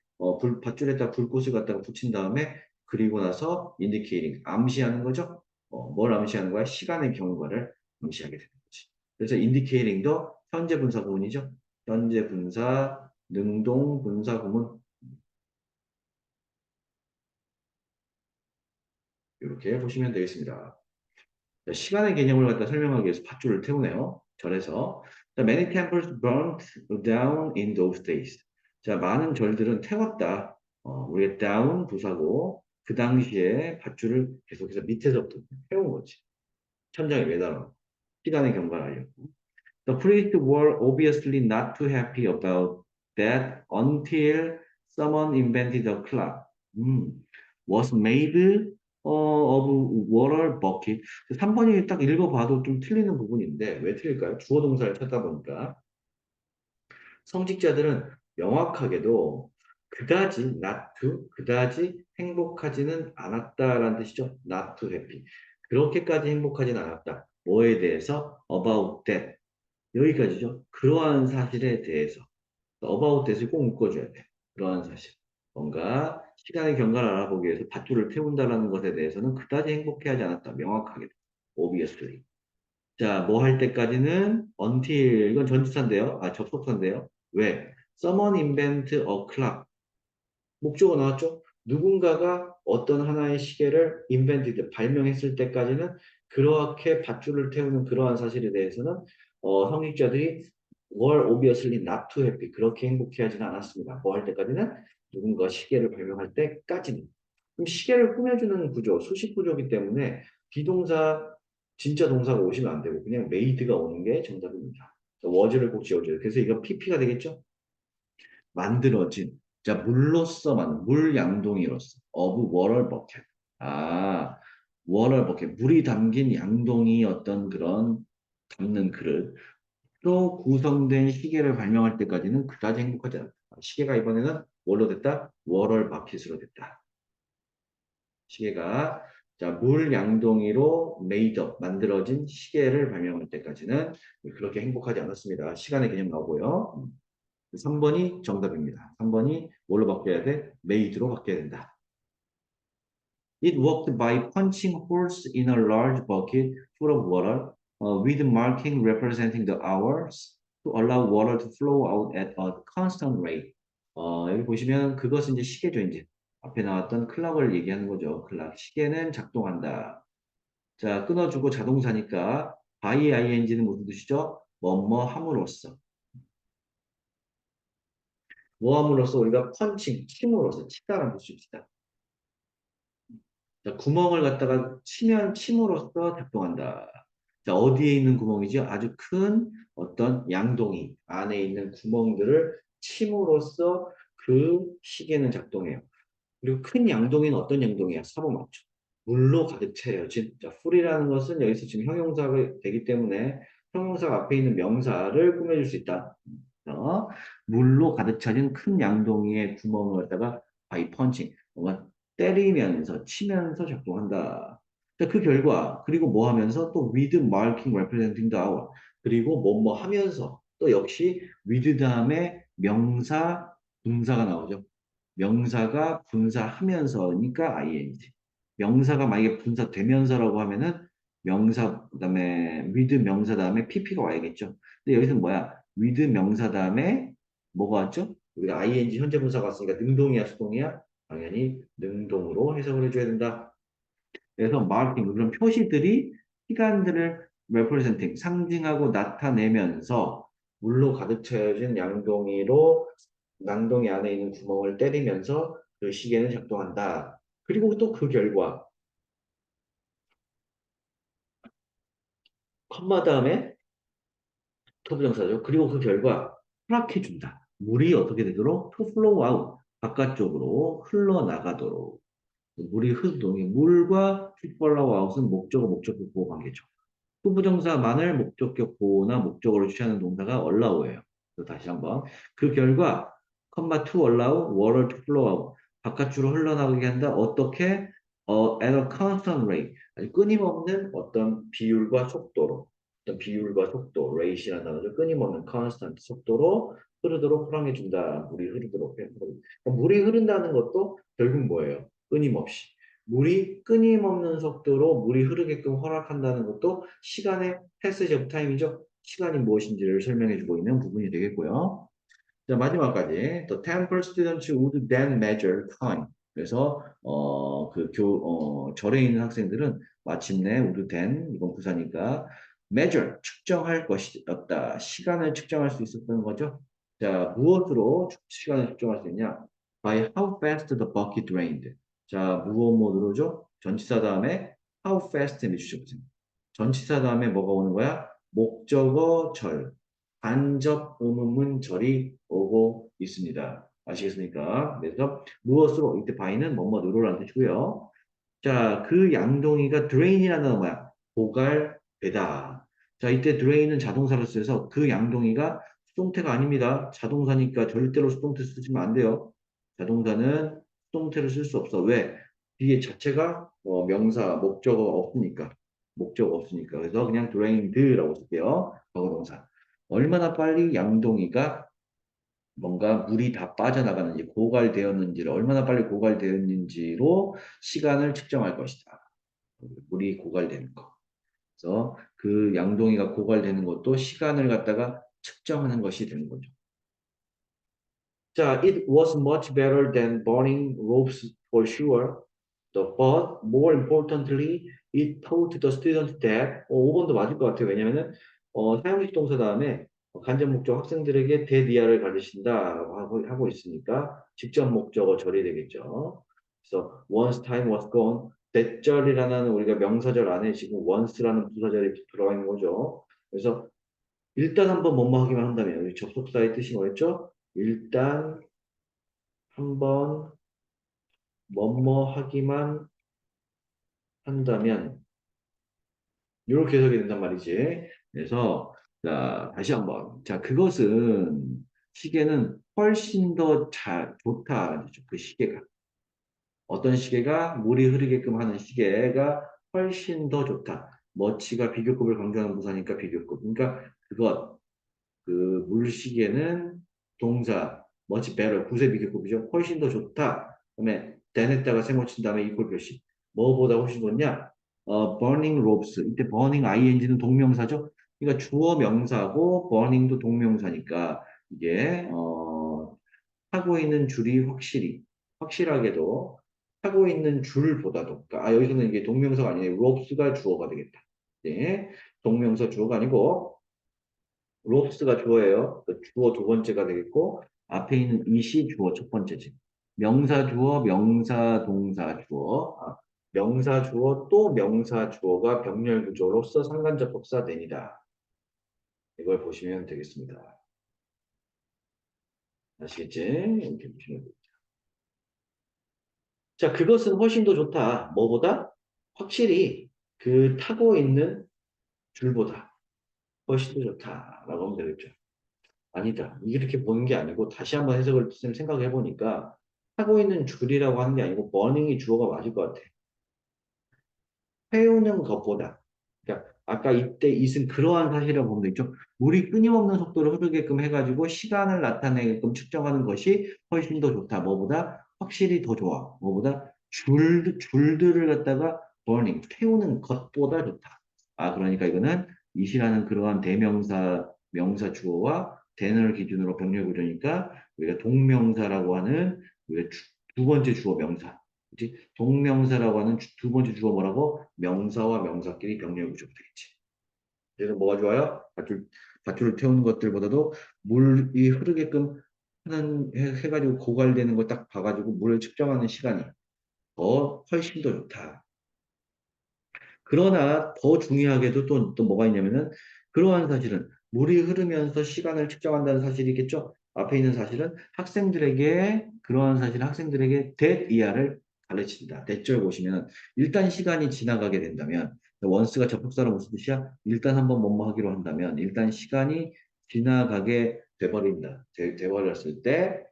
밧줄에다 불꽃을 갖다가 붙인 다음에 그리고 나서 indicating, 암시하는 거죠. 뭘 암시하는 거야? 시간의 경과를 암시하게 되는 거지. 그래서 indicating도 현재 분사 구문이죠. 현재 분사, 능동 분사 구문 이렇게 보시면 되겠습니다. 자, 시간의 개념을 갖다 설명하기 위해서 밧줄을 태우네요. 절에서 many temples burnt down in those days. 자, 많은 절들은 태웠다. 우리가 down 부사고 그 당시에 밧줄을 계속해서 밑에서부터 태운 거지. 천장에 매달아. 시간의 경과를 알려고. The priests were obviously not too happy about that until someone invented a clock. 음, was made of water bucket. 3번이 딱 읽어봐도 좀 틀리는 부분인데 왜 틀릴까요? 주어 동사를 찾다 보니까 성직자들은 명확하게도 그다지 not to, 그다지 행복하지는 않았다라는 뜻이죠. not to happy. 그렇게까지 행복하지는 않았다. 뭐에 대해서? about that. 여기까지죠. 그러한 사실에 대해서 about that을 꼭 묶어줘야 돼. 그러한 사실. 뭔가 시간의 경과를 알아보기 위해서 밧줄을 태운다는 것에 대해서는 그다지 행복해하지 않았다. 명확하게. obviously. 자, 뭐 할 때까지는 until 이건 전치사인데요. 아, 접속사인데요. 왜? Someone invent a clock. 목적어 나왔죠? 누군가가 어떤 하나의 시계를 invented, 발명했을 때까지는 그렇게 밧줄을 태우는 그러한 사실에 대해서는 성직자들이 were obviously not too happy. 그렇게 행복해하지는 않았습니다. 뭐 할 때까지는 누군가 시계를 발명할 때까지는. 그럼 시계를 꾸며주는 구조, 수식 구조이기 때문에 비동사, 진짜 동사가 오시면 안 되고 그냥 made가 오는 게 정답입니다. was를 꼭 지워줘요. 그래서 이건 PP가 되겠죠? 만들어진. 자, 물 양동이로서. of water bucket. 아, water bucket. 물이 담긴 양동이 어떤 그런 담는 그릇. 또 구성된 시계를 발명할 때까지는 그다지 행복하지 않다. 시계가 이번에는 뭘로 됐다? water bucket으로 됐다. 시계가 자, 물 양동이로 made up, 만들어진 시계를 발명할 때까지는 그렇게 행복하지 않았습니다. 시간의 개념 나오고요. 3번이 정답입니다. 3번이 뭘로 바뀌어야 돼? made로 바뀌어야 된다. It worked by punching holes in a large bucket full of water with marking representing the hours to allow water to flow out at a constant rate. 여기 보시면 그것은 이제 시계죠, 이제. 앞에 나왔던 클락을 얘기하는 거죠. 클락. 시계는 작동한다. 자, 끊어주고 자동사니까 by ing는 무슨 뜻이죠? 뭐뭐 함으로써. 뭐 함으로써 우리가 펀칭, 침으로써, 치다라는 뜻입니다. 자, 구멍을 갖다가 침으로써 작동한다. 자, 어디에 있는 구멍이죠? 아주 큰 어떤 양동이 안에 있는 구멍들을 침으로써 그 시계는 작동해요. 그리고 큰 양동이는 어떤 양동이야? 사보 맞죠? 물로 가득 차여진. 자, 풀이라는 것은 여기서 지금 형용사가 되기 때문에 형용사 앞에 있는 명사를 꾸며줄 수 있다. 물로 가득 차진 큰 양동이의 구멍을 갖다가 바이 펀칭, 뭔가 때리면서 치면서 작동한다. 자, 그 결과 그리고 뭐 하면서 또 with marking representing the hour 그리고 뭐뭐 하면서 또 역시 with 다음에 명사 분사가 나오죠. 명사가 분사하면서니까 ing. 명사가 만약에 분사되면서라고 하면은 명사 그다음에 with 명사 다음에 pp가 와야겠죠. 근데 여기서 뭐야? with 명사 다음에 뭐가 왔죠? 우리가 ing 현재 분사가 왔으니까 능동이야, 수동이야? 당연히 능동으로 해석을 해줘야 된다. 그래서 마케팅 그런 표시들이 시간들을 representing 상징하고 나타내면서 물로 가득 채워진 양동이 안에 있는 구멍을 때리면서 그 시계는 작동한다. 그리고 또 그 결과 컴마 다음에 토부정사죠. 그리고 그 결과 허락해준다. 물이 어떻게 되도록 to flow out 바깥쪽으로 흘러나가도록 물이 흐르도록 물과 to flow out은 목적어 목적격 보호 관계죠. 후부정사만을 목적격 보호나 목적어로 취하는 동사가 allow예요. 다시 한번 그 결과 컴마 to allow water to flow out 바깥으로 흘러나가게 한다. 어떻게? at a constant rate 아주 끊임없는 어떤 비율과 속도로 어떤 비율과 속도 rate이라는 단어죠. 끊임없는 constant 속도로 흐르도록 허락해 준다. 물이 흐르도록 해. 물이 흐른다는 것도 결국 뭐예요? 끊임없이. 물이 끊임없는 속도로 물이 흐르게끔 허락한다는 것도 시간의 패스지 오브 타임이죠. 시간이 무엇인지를 설명해주고 있는 부분이 되겠고요. 자, 마지막까지 The temple students would then measure time. 그래서 절에 있는 학생들은 마침내 would then 이건 부사니까 measure 측정할 것이었다. 시간을 측정할 수 있었던 거죠. 자, 무엇으로 시간을 측정할 수 있냐? By how fast the bucket rained. 자, 무엇 모드로죠? 전치사 다음에 how fast 해주셨죠. 전치사 다음에 뭐가 오는 거야? 목적어 절. 간접 의문문 절이 오고 있습니다. 아시겠습니까? 그래서 무엇으로 이때 by는 뭐뭐 누로라는 뜻이고요. 자, 그 양동이가 drain이라는 단어가 뭐야? 고갈되다. 자, 이때 drain은 자동사로 쓰여서 그 양동이가 수동태가 아닙니다. 자동사니까 절대로 수동태 쓰시면 안 돼요. 자동사는 수동태를 쓸 수 없어. 왜? 뒤에 자체가 명사, 목적어가 없으니까. 목적 없으니까. 그래서 그냥 drained라고 쓸게요. 과거동사. 얼마나 빨리 양동이가 뭔가 물이 다 빠져나가는지, 고갈되었는지를, 얼마나 빨리 고갈되었는지로 시간을 측정할 것이다. 물이 고갈되는 거. 그래서 그 양동이가 고갈되는 것도 시간을 갖다가 측정하는 것이 되는 거죠. 자, it was much better than burning ropes for sure. But more importantly, it taught the student that 5번도 맞을 것 같아요. 왜냐면은 사용식 동사 다음에 간접 목적 학생들에게 대리아를 가르친다라고 하고 있으니까 직접 목적어 절이 되겠죠. 그래서 once time was gone, that절이라는 우리가 명사절 안에 지금 once라는 부사절이 들어가 있는 거죠. 그래서 일단 한번 뭐뭐 하기만 한다면 우리 접속사의 뜻이 뭐였죠? 일단 한번 뭐뭐 하기만 한다면 이렇게 해석이 된단 말이지. 그래서 자 다시 한번 자 그것은 시계는 훨씬 더 좋다. 그 시계가 어떤 시계가 물이 흐르게끔 하는 시계가 훨씬 더 좋다. 머치가 비교급을 강조하는 부사니까 비교급. 그러니까 그것 그 물시계는 동사 much better 구세 비교급이죠. 훨씬 더 좋다. 그다음에 than에다가 세모 친 다음에 이퀄 표시. 뭐보다 훨씬 좋냐? burning robes. 이때 burning ing는 동명사죠. 그러니까 주어 명사고 burning도 동명사니까 이게 하고 있는 줄이 확실하게도 하고 있는 줄보다도 그러니까 여기서는 이게 동명사가 아니에요. robes가 주어가 되겠다. 네. 동명사 주어가 아니고 롭스가 주어예요. 그 주어 두 번째가 되겠고 앞에 있는 it이 주어 첫 번째지. 명사 주어, 명사 동사 주어, 명사 주어 또 명사 주어가 병렬 구조로서 상관적 법사된이다. 이걸 보시면 되겠습니다. 아시겠지? 이렇게 보시면 돼요. 자, 그것은 훨씬 더 좋다. 뭐보다? 확실히 그 타고 있는 줄보다 훨씬 더 좋다라고 하면 되겠죠. 아니다. 이렇게 보는 게 아니고 다시 한번 해석을 생각해 보니까 하고 있는 줄이라고 하는 게 아니고 버닝이 주어가 맞을 것 같아. 태우는 것보다. 그러니까 아까 이때 it은 그러한 사실이라고 보면 되죠. 물이 끊임없는 속도로 흐르게끔 해가지고 시간을 나타내게끔 측정하는 것이 훨씬 더 좋다. 뭐보다 확실히 더 좋아. 뭐보다 줄들을 갖다가 burning, 태우는 것보다 좋다. 그러니까 이거는 it이라는 그러한 대명사, 명사 주어와 then을 기준으로 병렬 구조니까 우리가 동명사라고 하는 우리가 두 번째 주어 명사. 그치? 동명사라고 하는 두 번째 주어 뭐라고? 명사와 명사끼리 병렬 구조가 되겠지. 그래서 뭐가 좋아요? 밧줄을 태우는 것들보다도 물이 흐르게끔 해가지고 고갈되는 걸 딱 봐가지고 물을 측정하는 시간이 훨씬 더 좋다. 그러나 더 중요하게도 또 뭐가 있냐면은 그러한 사실은 물이 흐르면서 시간을 측정한다는 사실이겠죠. 앞에 있는 사실은 학생들에게 그러한 사실 학생들에게 that 이하를 가르친다. 대절 보시면 일단 시간이 지나가게 된다면 원스가 접속사로 무슨 뜻이야? 일단 한번 뭐뭐 하기로 한다면 일단 시간이 지나가게 돼버린다. 돼버렸을 때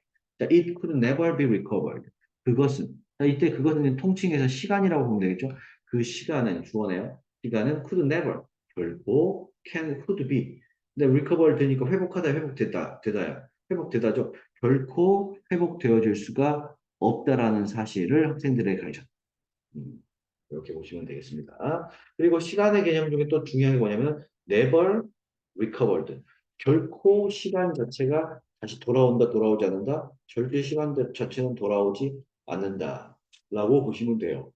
it could never be recovered. 그것은 이때 그것은 통칭해서 시간이라고 보면 되겠죠. 그 시간은 주어네요. 시간은 could never 결코 can could be. 근데 recover 되니까 회복하다 되다야 회복되다죠. 결코 회복되어질 수가 없다라는 사실을 학생들에게 가르쳤다. 음, 이렇게 보시면 되겠습니다. 그리고 시간의 개념 중에 또 중요한 게 뭐냐면 never recovered. 결코 시간 자체가 다시 돌아오지 않는다. 절대 시간 자체는 돌아오지 않는다. 라고 보시면 돼요.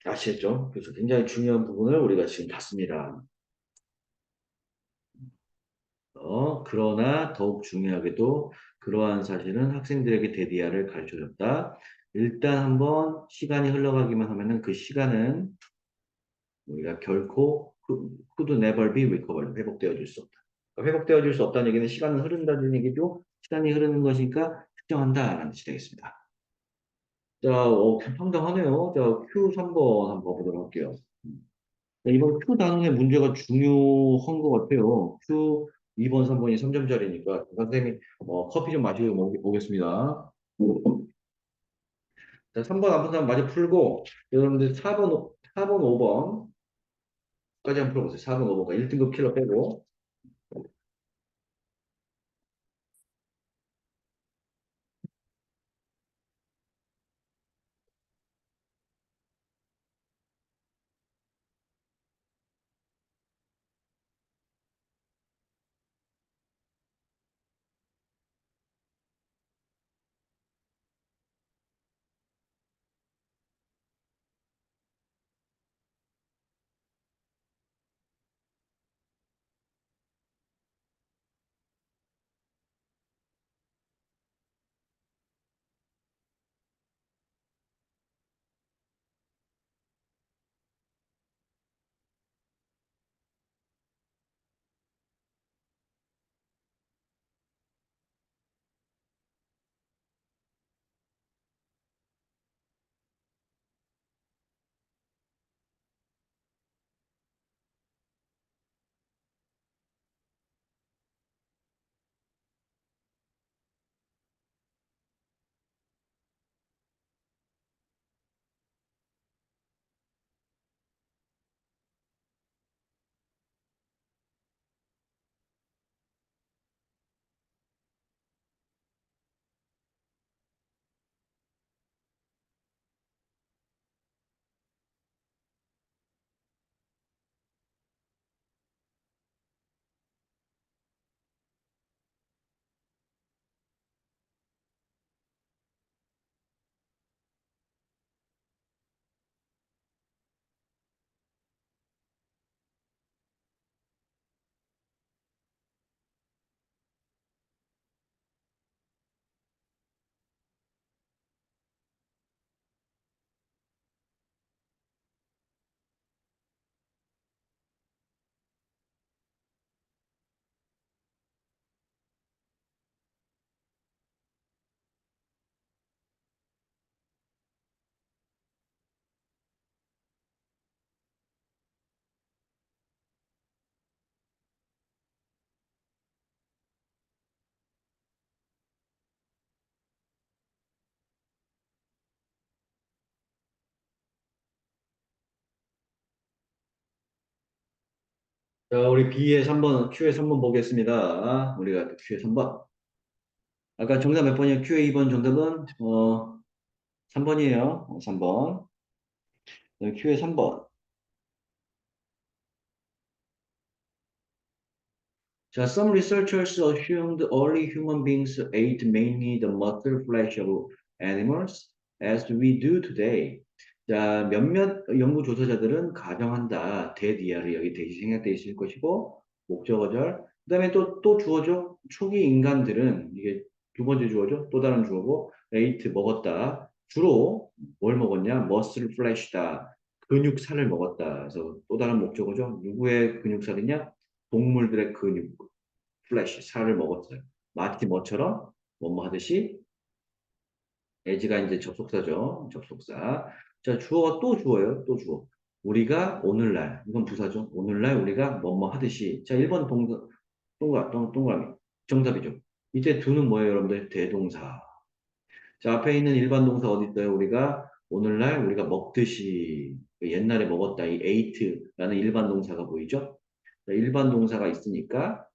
아시겠죠? 그래서 굉장히 중요한 부분을 우리가 지금 봤습니다. 그러나 더욱 중요하게도 그러한 사실은 학생들에게 데디아를 가르쳐줬다. 일단 한번 시간이 흘러가기만 하면은 그 시간은 우리가 결코 could never be recovered. 회복되어질 수 없다. 그러니까 회복되어질 수 없다는 얘기는 시간은 흐른다는 얘기죠. 시간이 흐르는 것이니까 측정한다라는 뜻이 되겠습니다. 자, 상당하네요. 자, Q3번 한번 봐보도록 할게요. 네, 이번 Q 단원의 문제가 중요한 것 같아요. Q 2번, 3번이 3점짜리니까 선생님이 커피 좀 마시고 오겠습니다. 자, 3번 한번 마저 풀고 여러분들 4번, 5번까지 한번 풀어보세요. 4번, 5번까 1등급 킬러 빼고. 자, 우리 B의 3번, Q의 3번 보겠습니다. 우리가 Q의 3번. 아까 정답 몇 번이에요? Q의 2번 정답은, 3번이에요. 3번. Q의 3번. 자, some researchers assumed early human beings ate mainly the muscle flesh of animals as we do today. 자, 몇몇 연구 조사자들은 가정한다. 대디아를 여기 대시 생략되어 있을 것이고, 목적어절. 그 다음에 또 주어죠. 초기 인간들은, 이게 두 번째 주어죠. 또 다른 주어고, ate 먹었다. 주로 뭘 먹었냐? muscle flesh다. 근육살을 먹었다. 그래서 또 다른 목적어죠. 누구의 근육살이냐? 동물들의 근육. 플래시, 살을 먹었어요. 마치 뭐처럼? 뭐뭐 하듯이, 에지가 이제 접속사죠. 접속사. 자, 주어가 또 주어예요. 또 주어. 우리가 오늘날, 이건 부사죠. 오늘날 우리가 뭐뭐 하듯이. 자, 1번 동그라미. 정답이죠. 이때 두는 뭐예요, 여러분들? 대동사. 자, 앞에 있는 일반 동사 어디 있어요? 우리가 오늘날 우리가 먹듯이 그 옛날에 먹었다. 이 ate라는 일반 동사가 보이죠? 자, 일반 동사가 있으니까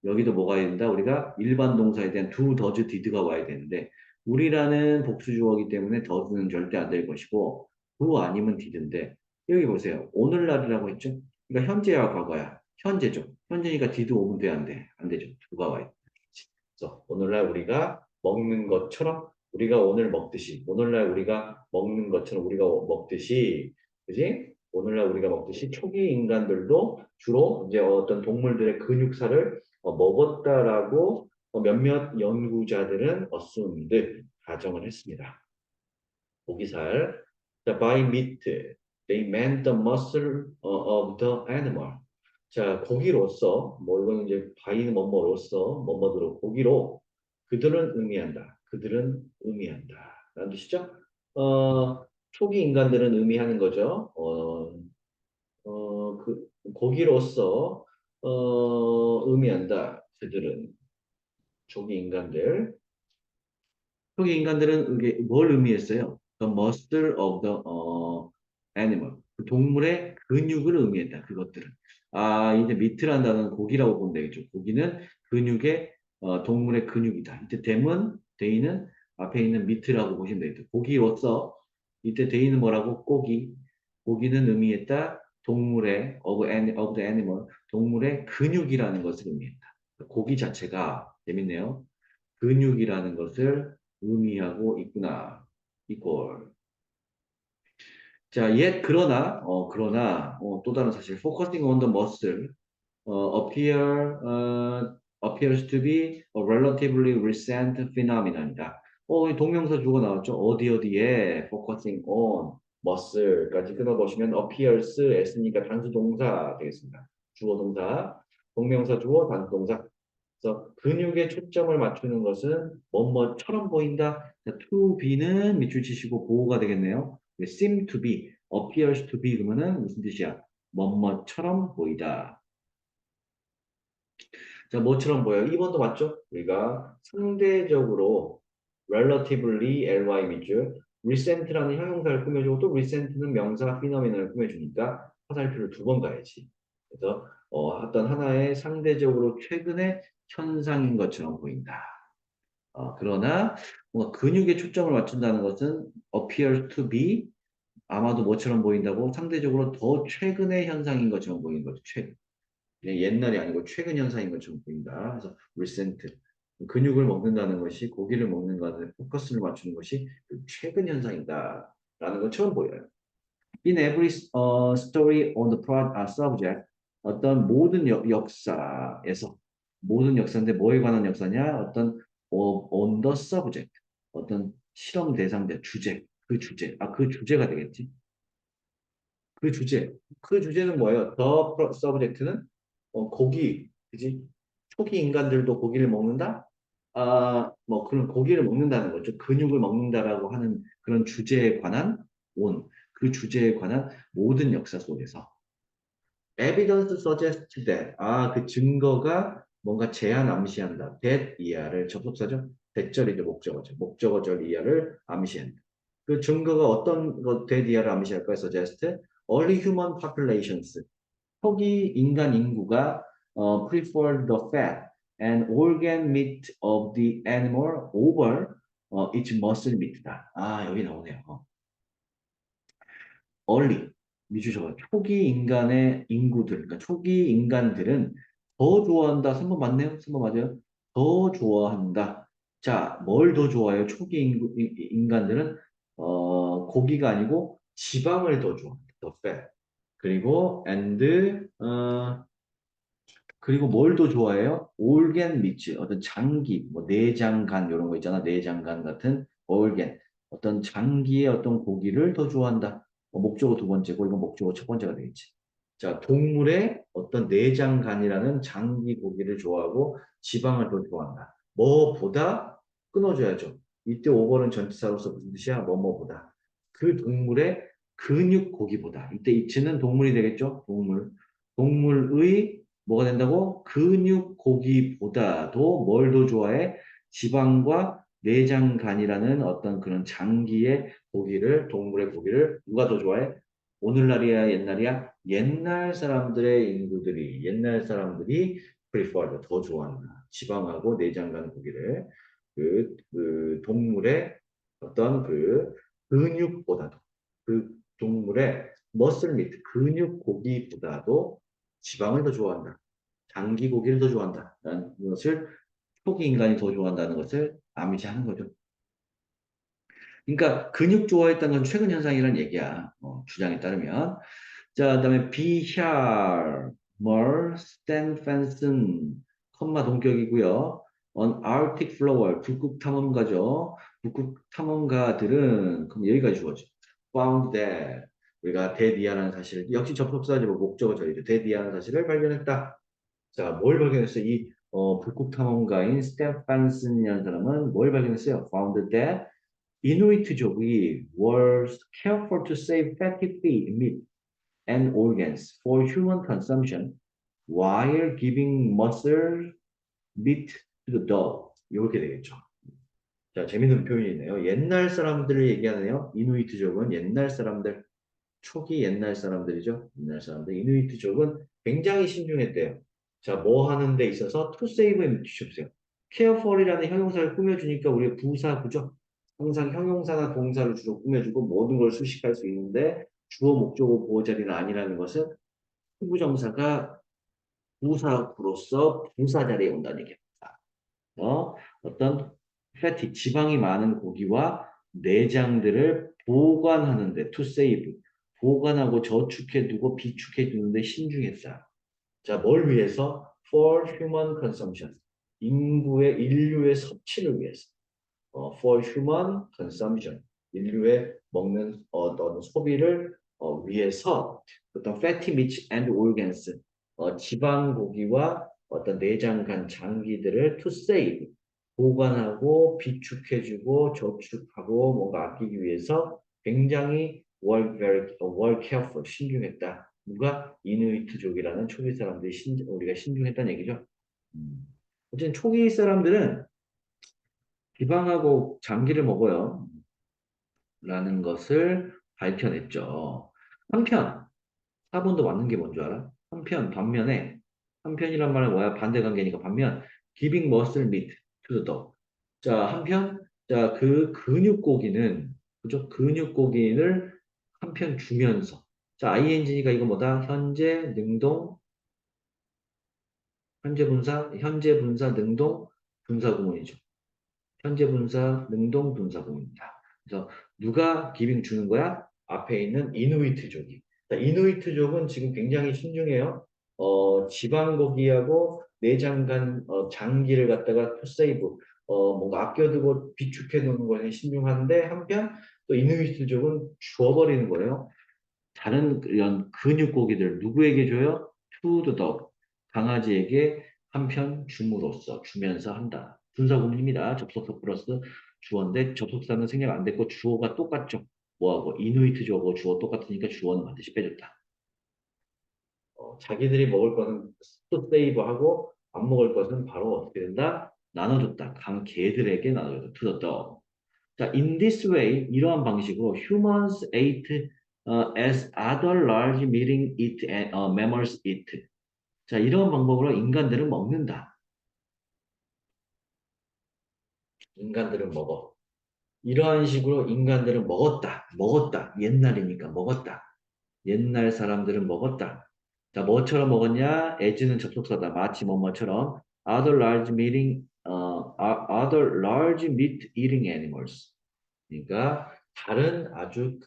여기도 뭐가 된다? 우리가 일반 동사에 대한 do, does, did가 와야 되는데 우리라는 복수주어이기 때문에 does는 절대 안 될 것이고 do 아니면 did인데 여기 보세요. 오늘날이라고 했죠? 그러니까 현재와 과거야. 현재죠. 현재니까 did 오면 돼, 안 돼? 안 되죠. do가 와야 돼. 그래서 오늘날 우리가 먹는 것처럼 우리가 오늘 먹듯이 오늘날 우리가 먹는 것처럼 우리가 먹듯이 그지? 오늘날 우리가 먹듯이 초기 인간들도 주로 이제 어떤 동물들의 근육살을 먹었다라고 몇몇 연구자들은 assumed 가정을 했습니다. 고기살. 자, by meat, they meant the muscle of the animal. 자, 고기로서, 뭐 이건 이제 by는 뭐뭐로서, 뭐뭐로 고기로 그들은 의미한다. 그들은 의미한다. 라는 뜻이죠? 초기 인간들은 의미하는 거죠. 고기로서, 의미한다. 그들은 초기 인간들. 초기 인간들은 이게 뭘 의미했어요? The muscle of the animal. 그 동물의 근육을 의미했다. 그것들은. 아, 이제 미트란다는 고기라고 보면 되겠죠. 고기는 근육의 동물의 근육이다. 이때 댐은 데이는 앞에 있는 미트라고 보시면 되겠죠. 고기로서 이때 데이는 뭐라고? 고기. 고기는 의미했다. 동물의 of the animal. 동물의 근육이라는 것을 의미했다. 고기 자체가 재밌네요. 근육이라는 것을 의미하고 있구나. 이걸. 자, 그러나, 또 다른 사실, focusing on the muscle, appears to be a relatively recent phenomenon이다. 이 동명사 주어 나왔죠? 어디에, focusing on, muscle까지 끊어보시면 appears, s니까 단수 동사 되겠습니다. 주어 동사, 동명사 주어, 단수 동사. 그래서 근육에 초점을 맞추는 것은 뭐뭐처럼 보인다. 자, to be는 밑줄 치시고 보호가 되겠네요. seem to be, appears to be 그러면은 무슨 뜻이야? 뭐뭐처럼 보이다. 자, 뭐처럼 보여요? 2번도 맞죠? 우리가 상대적으로 relatively, ly 밑줄, recent라는 형용사를 꾸며주고 또 recent는 명사 phenomenal을 꾸며주니까 화살표를 두 번 가야지. 그래서 어떤 하나의 상대적으로 최근의 현상인 것처럼 보인다. 그러나 뭔가 근육에 초점을 맞춘다는 것은 appear to be 아마도 뭐처럼 보인다고 상대적으로 더 최근의 현상인 것처럼 보이는 거죠. 최근. 그냥 옛날이 아니고 최근 현상인 것처럼 보인다. 그래서 recent. 근육을 먹는다는 것이 고기를 먹는 것에 포커스를 맞추는 것이 최근 현상이다. 라는 것처럼 보여요. In every story on the subject, 어떤 모든 역사에서, 모든 역사인데 뭐에 관한 역사냐? 어떤 on the subject, 어떤 실험 대상자, 그 주제가 되겠지. 그 주제, 그 주제는 뭐예요? The subject는 고기, 그지? 초기 인간들도 고기를 먹는다? 뭐 그런 고기를 먹는다는 거죠. 근육을 먹는다라고 하는 그런 주제에 관한 그 주제에 관한 모든 역사 속에서 evidence suggests that 그 증거가 뭔가 제한 암시한다. that 이하를 접속사죠. 대절이죠. 목적어죠. 목적어절 이하를 암시한다. 그 증거가 어떤 것 that 이하를 암시할까요? suggest early human populations 초기 인간 인구가 prefer the fat and organ meat of the animal over its muscle meat다. 아, 여기 나오네요. early, 미주 적어. 초기 인간의 인구들, 그러니까 초기 인간들은 더 좋아한다. 3번 맞네요? 3번 맞아요? 더 좋아한다. 자, 뭘 더 좋아해요? 초기 인간들은 고기가 아니고 지방을 더 좋아한다. 더 fat. 그리고 그리고 뭘 더 좋아해요? 올겐 미츠, 어떤 장기, 뭐 내장간 이런 거 있잖아. 내장간 같은 올겐, 어떤 장기의 어떤 고기를 더 좋아한다. 목적어 두 번째고 이건 목적어 첫 번째가 되겠지. 자, 동물의 어떤 내장간이라는 장기 고기를 좋아하고 지방을 더 좋아한다. 뭐보다 끊어줘야죠. 이때 오버는 전치사로서 무슨 뜻이야? 뭐뭐보다. 그 동물의 근육 고기보다. 이때 이치는 동물이 되겠죠? 동물. 동물의 뭐가 된다고? 근육 고기보다도 뭘 더 좋아해? 지방과 내장간이라는 어떤 그런 장기의 고기를, 동물의 고기를 누가 더 좋아해? 오늘날이야, 옛날이야? 옛날 사람들의 인구들이, 옛날 사람들이 preferred, 더 좋아한다. 지방하고 내장간 고기를. 그 동물의 어떤 그 근육보다도, 그 동물의 머슬 미 근육 고기보다도 지방을 더 좋아한다. 장기 고기를 더 좋아한다. 라는 것을 초기 인간이 더 좋아한다는 것을 암시하는 거죠. 그러니까 근육 좋아했다는 건 최근 현상이라는 얘기야. 주장에 따르면. 자, 그다음에 비샬, 멀, 스탠펜슨, 컴마 동격이고요. On Arctic Flower, 북극 탐험가죠. 북극 탐험가들은 그럼 여기까지 주어져. Found that 우리가 데디아라는 사실을 역시 접속사지 뭐 목적어 저희죠. 데디아라는 사실을 발견했다. 자, 뭘 발견했어요? 이 북극 탐험가인 스테판슨이라는 사람은 뭘 발견했어요? Found that 이누이트족이 were careful to save fatty meat and organs for human consumption while giving muscle meat to the dog. 이렇게 되겠죠. 자, 재밌는 표현이네요. 옛날 사람들을 얘기하네요. 이누이트족은 옛날 사람들, 초기 옛날 사람들이죠. 옛날 사람들. 이누이트족은 굉장히 신중했대요. 자, 뭐 하는 데 있어서 to save에 주십시오. careful이라는 형용사를 꾸며주니까 우리 부사구죠. 항상 형용사나 동사를 주로 꾸며주고 모든 걸 수식할 수 있는데 주어, 목적어, 보호자리는 아니라는 것은 후부정사가 부사구로서 부사 자리에 온다는 얘기입니다. 어떤 패티, 지방이 많은 고기와 내장들을 보관하는데, to save, 보관하고 저축해 두고 비축해 두는데 신중했다. 자, 뭘 위해서? For human consumption. 인류의 섭취를 위해서. For human consumption. 인류의 먹는 어떤 소비를 위해서 어떤 fatty meats and organs, 지방 고기와 어떤 내장간 장기들을 to save, 보관하고 비축해주고 저축하고 뭔가 아끼기 위해서 굉장히 were careful, 신중했다. 누가? 이누이트족이라는 초기 사람들이 우리가 신중했다는 얘기죠. 어쨌든 초기 사람들은 지방하고 장기를 먹어요. 라는 것을 밝혀냈죠. 한편, 4번도 맞는 게 뭔지 알아? 반면에, 한편이란 말은 뭐야? 반대 관계니까 반면, giving muscle meat to the dog. 자, 자, 그 근육고기는, 그죠? 근육고기를 한편 주면서. 자, ing니까 이거 뭐다? 현재 분사, 능동, 분사 구문이죠. 현재 분사, 능동 분사 구문입니다. 그래서 누가 기빙 주는 거야? 앞에 있는 이누이트족이. 이누이트족은 지금 굉장히 신중해요. 지방고기하고 내장간 장기를 갖다가 투세이브 뭔가 아껴두고 비축해 놓는 거에 신중한데 한편 또 이누이트족은 주워버리는 거예요. 다른 이런 근육고기들 누구에게 줘요? To the dog. 강아지에게 한편 줌으로써 주면서 한다. 분사구문입니다. 접속사 플러스 주어인데 접속사는 생략 안 됐고 주어가 똑같죠. 뭐하고 이누이트족하고 주어 똑같으니까 주어는 반드시 빼줬다. 자기들이 먹을 거는 또 세이브하고 안 먹을 것은 바로 어떻게 된다? 나눠줬다. 강 개들에게 나눠줬다. To the dog. 자, in this way, 이러한 방식으로 humans ate as other large meeting eat and, mammals eat. 자, 이런 방법으로 인간들은 먹는다. 인간들은 먹어. 이러한 식으로 인간들은 먹었다. 먹었다. 옛날이니까 먹었다. 옛날 사람들은 먹었다. 자, 뭐처럼 먹었냐? as는 접속사다. 마치 뭐뭐처럼 other large meeting, other large meat eating animals. 그러니까 다른 아주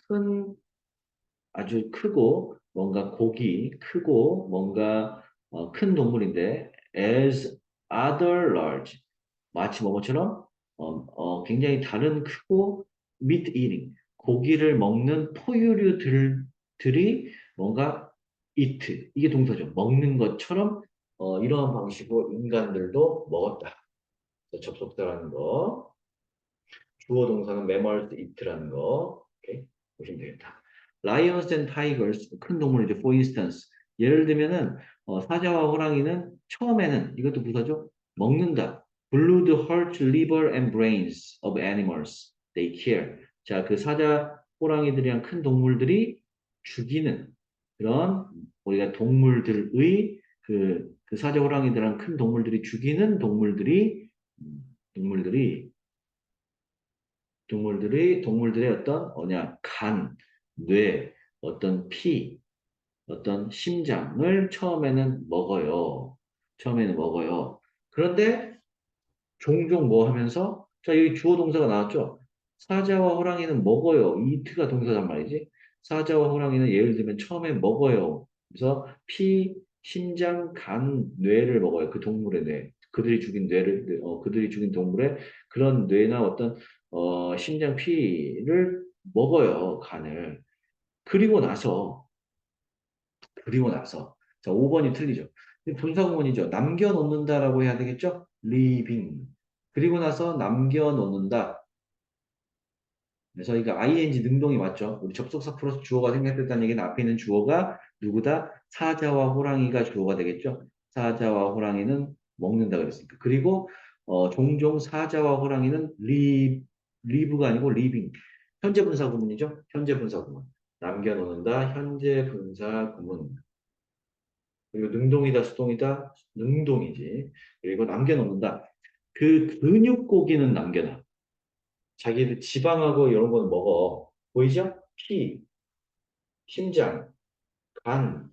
크고 뭔가 고기 크고 뭔가 큰 동물인데 as other large 마치 뭐뭐처럼 굉장히 다른 크고 meat eating 고기를 먹는 포유류들이 뭔가 eat 이게 동사죠. 먹는 것처럼 이러한 방식으로 인간들도 먹었다. 접속사라는 거. 주어 동사는 mammals eat라는 거. 오케이? 보시면 되겠다. Lions and tigers, 큰 동물이죠. For instance. 예를 들면은, 사자와 호랑이는 처음에는, 이것도 부사죠? 먹는다. Blood, heart, liver, and brains of animals they kill. 자, 그 사자, 호랑이들이랑 큰 동물들이 죽이는 그런, 우리가 그 사자, 호랑이들이랑 큰 동물들이 죽이는 동물들이 동물들의 어떤 간, 뇌, 어떤 피, 어떤 심장을 처음에는 먹어요. 처음에는 먹어요. 그런데 종종 뭐 하면서 자, 여기 주어 동사가 나왔죠? 사자와 호랑이는 먹어요. 이트가 동사란 말이지. 사자와 호랑이는 예를 들면 처음에 먹어요. 그래서 피, 심장, 간, 뇌를 먹어요. 그 동물의 뇌. 그들이 죽인 동물의 그런 뇌나 어떤 심장, 피를 먹어요. 간을. 그리고 나서 자, 5번이 틀리죠. 분사구문이죠. 남겨놓는다라고 해야 되겠죠? leaving. 그리고 나서 남겨놓는다. 그래서 이거 ing 능동이 맞죠? 우리 접속사 플러스 주어가 생략됐다는 얘기는 앞에 있는 주어가 누구다? 사자와 호랑이가 주어가 되겠죠? 사자와 호랑이는 먹는다 그랬으니까. 그리고 종종 사자와 호랑이는 leave가 아니고 living. 현재 분사 구문이죠? 현재 분사 구문. 남겨놓는다. 현재 분사 구문. 그리고 능동이다, 수동이다, 능동이지. 그리고 남겨놓는다. 그 근육고기는 남겨놔. 자기들 지방하고 이런 거는 먹어. 보이죠? 피, 심장, 간,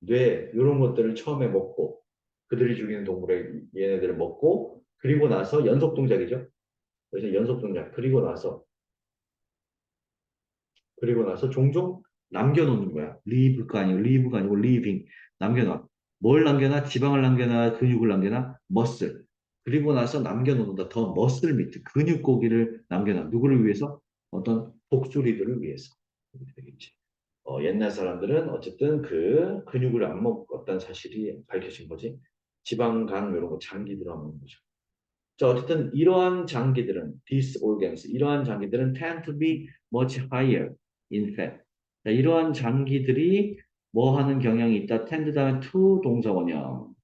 뇌, 이런 것들을 처음에 먹고, 그들이 죽이는 동물의 얘네들을 먹고, 그리고 나서 연속 동작이죠. 그래서 연속 동작. 그리고 나서 종종 남겨놓는 거야. leave가 아니고 leaving. 남겨놔. 뭘 남겨놔? 지방을 남겨놔? 근육을 남겨놔? muscle. 그리고 나서 남겨놓는다. 더 muscle meat. 근육 고기를 남겨놔. 누구를 위해서? 어떤 독수리들을 위해서. 이렇게 되겠지. 옛날 사람들은 어쨌든 그 근육을 안 먹었다는 사실이 밝혀진 거지. 지방, 간, 이런 거 장기들을 안 먹는 거죠. 자, 어쨌든 these organs, 이러한 장기들은 tend to be much higher in fat. 자, 이러한 장기들이 뭐 하는 경향이 있다? tend 다음에 to 동사원형.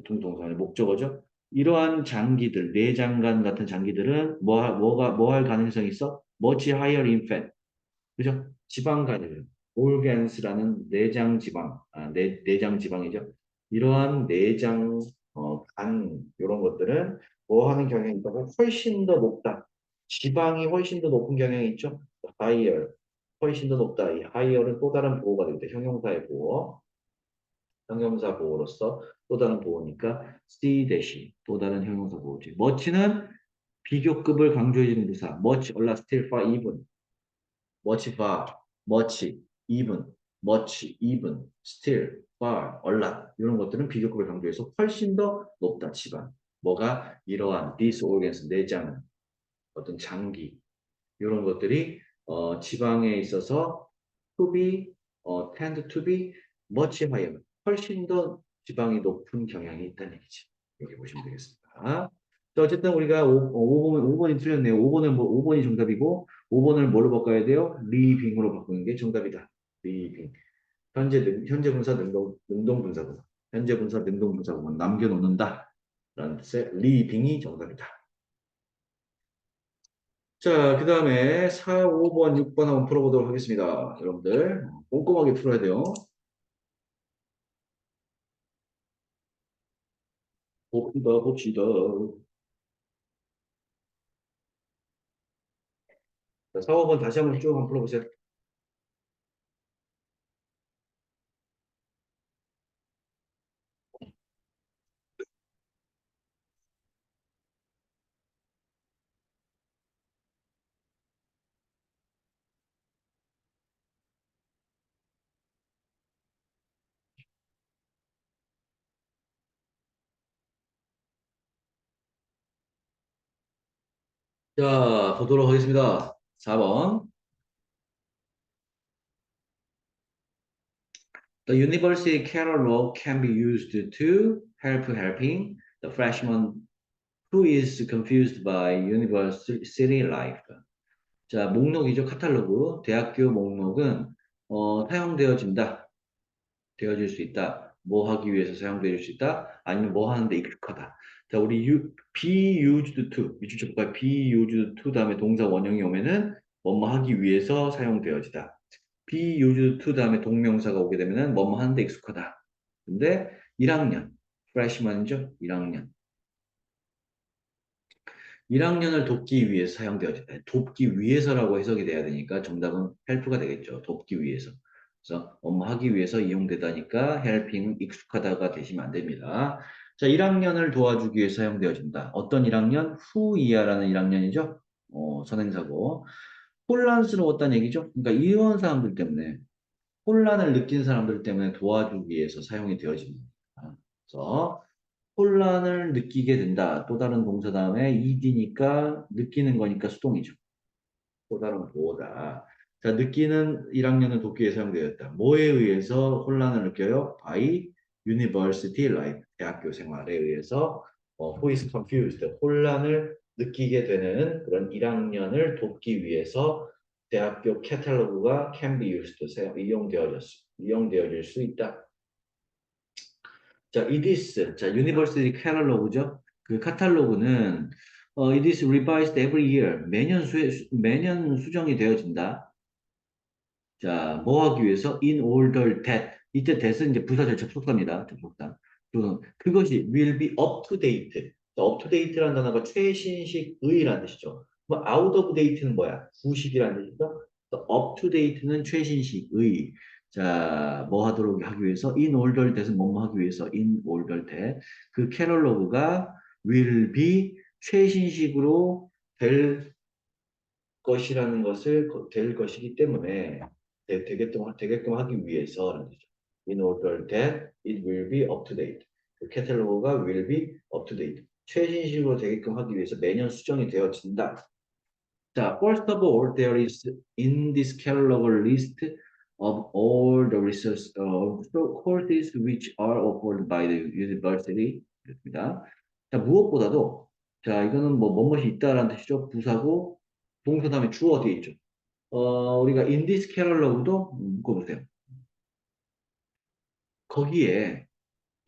동사원의 목적어죠. 이러한 장기들, 내장간 같은 장기들은 뭐 할 가능성이 있어? much higher in fat. 그죠? 지방간을 organs라는 내장 지방, 내장 지방이죠. 이러한 내장, 간 이런 것들은 뭐 하는 경향이 있다고 훨씬 더 높다. 지방이 훨씬 더 높은 경향이 있죠. higher, 훨씬 더 높다. 이 higher는 또 다른 보호가 됩니다. 형용사의 보호, 형용사 보호로서 또 다른 보호니까 C 대시 또 다른 형용사 보호지. much는 비교급을 강조해주는 부사. much, a lot, still, far, even. much far, much, even, much, even, still, far, a lot 이런 것들은 비교급을 강조해서 훨씬 더 높다 지방. 뭐가 이러한 these organs 내장, 어떤 장기 이런 것들이 지방에 있어서 to be, tend to be much higher, 훨씬 더 지방이 높은 경향이 있다는 얘기지. 여기 보시면 되겠습니다. 자, 어쨌든 우리가 5번이 틀렸네요. 5번이 정답이고, 5번을 뭐로 바꿔야 돼요? 리빙으로 바꾸는 게 정답이다. 리빙. 현재 분사 능동 분사구문. 현재 분사 능동 분사구문. 남겨놓는다. 라는 뜻의 리빙이 정답이다. 자, 그 다음에 4, 5번, 6번 한번 풀어보도록 하겠습니다. 여러분들, 꼼꼼하게 풀어야 돼요. 봅시다, 봅시다. 자, 4, 5번 다시 한번 쭉 한번 풀어보세요. 자, 보도록 하겠습니다. 4번. The university catalog can be used to help helping the freshman who is confused by university life. 자, 목록이죠. 카탈로그. 대학교 목록은 사용되어진다. 되어질 수 있다. 뭐 하기 위해서 사용될 수 있다. 아니면 뭐 하는데 익숙하다. 자, 우리 be used to 미주체 볼까요? be used to 다음에 동사 원형이 오면은 뭐뭐 하기 위해서 사용되어지다. be used to 다음에 동명사가 오게 되면은 뭐뭐 하는데 익숙하다. 근데 1학년, freshman이죠? 1학년. 1학년을 돕기 위해서 사용되어진다. 돕기 위해서라고 해석이 돼야 되니까 정답은 help가 되겠죠. 돕기 위해서. 그래서 하기 위해서 이용되다니까 helping 익숙하다가 되시면 안 됩니다. 자, 1학년을 도와주기 위해 사용되어진다. 어떤 1학년? 후이하라는 1학년이죠. 선행사고. 혼란스러웠다는 얘기죠. 그러니까 이런 사람들 때문에 혼란을 느낀 사람들 때문에 도와주기 위해서 사용이 되어집니다. 그래서 혼란을 느끼게 된다. 또 다른 동사 다음에 ed니까 느끼는 거니까 수동이죠. 또 다른 보호다. 자, 느끼는 1학년은 도끼에 사용되었다. 뭐에 의해서 혼란을 느껴요? By university life. 대학교 생활에 의해서 who is confused. 혼란을 느끼게 되는 그런 1학년을 돕기 위해서 대학교 캐탈로그가 can be used. 이용되어질 수 있다. 자, it is. 자, university catalog죠. 그 카탈로그는 it is revised every year. 매년 수정이 되어진다. 자, 뭐 하기 위해서? In order that. 이때 that은 이제 부사절 접속사입니다. 접속사. 그것이 will be up to date. 자, up to date라는 단어가 최신식의라는 뜻이죠. 뭐 out of date는 뭐야? 구식이라는 뜻이죠. up to date는 최신식의. 자, 뭐 하도록 하기 위해서? In order that은 뭐뭐 하기 위해서? In order that. 그 캐럴로그가 will be 최신식으로 될 것이라는 것을 될 것이기 때문에 되게끔 하기 위해서라는 거죠. In order that it will be up to date. 그 캐탈로그가 will be up to date. 최신식으로 되게끔 하기 위해서 매년 수정이 되어진다. 자, first of all, there is in this catalog a list of all the research courses which are offered by the university. 그렇습니다. 자, 무엇보다도 자, 이거는 뭐 뭐뭇이 있다라는 뜻이죠. 부사고 동사 다음에 주어 뒤에 있죠. 우리가 in this catalog도 묶어보세요. 거기에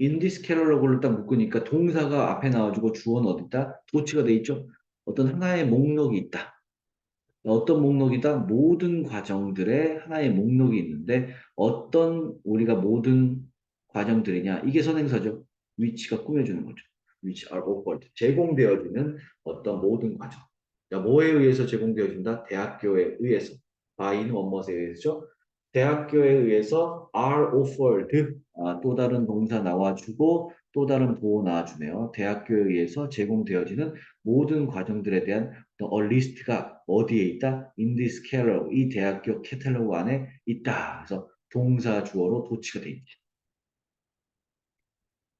in this catalog를 딱 묶으니까 동사가 앞에 나와주고 주어는 어디 있다? 도치가 돼 있죠. 어떤 하나의 목록이 있다. 어떤 목록이다? 모든 과정들의 하나의 목록이 있는데 어떤 우리가 모든 과정들이냐? 이게 선행사죠. which가 꾸며주는 거죠. which are offered. 제공되어지는 어떤 모든 과정. 자, 뭐에 의해서 제공되어진다? 대학교에 의해서. by는 원머스에 의해서죠. 대학교에 의해서 are offered. 또 다른 동사 나와주고 또 다른 보호 나와주네요. 대학교에 의해서 제공되어지는 모든 과정들에 대한 리스트가 어디에 있다? In this catalog. 이 대학교 캐탈로그 안에 있다. 그래서 동사 주어로 도치가 돼 있지.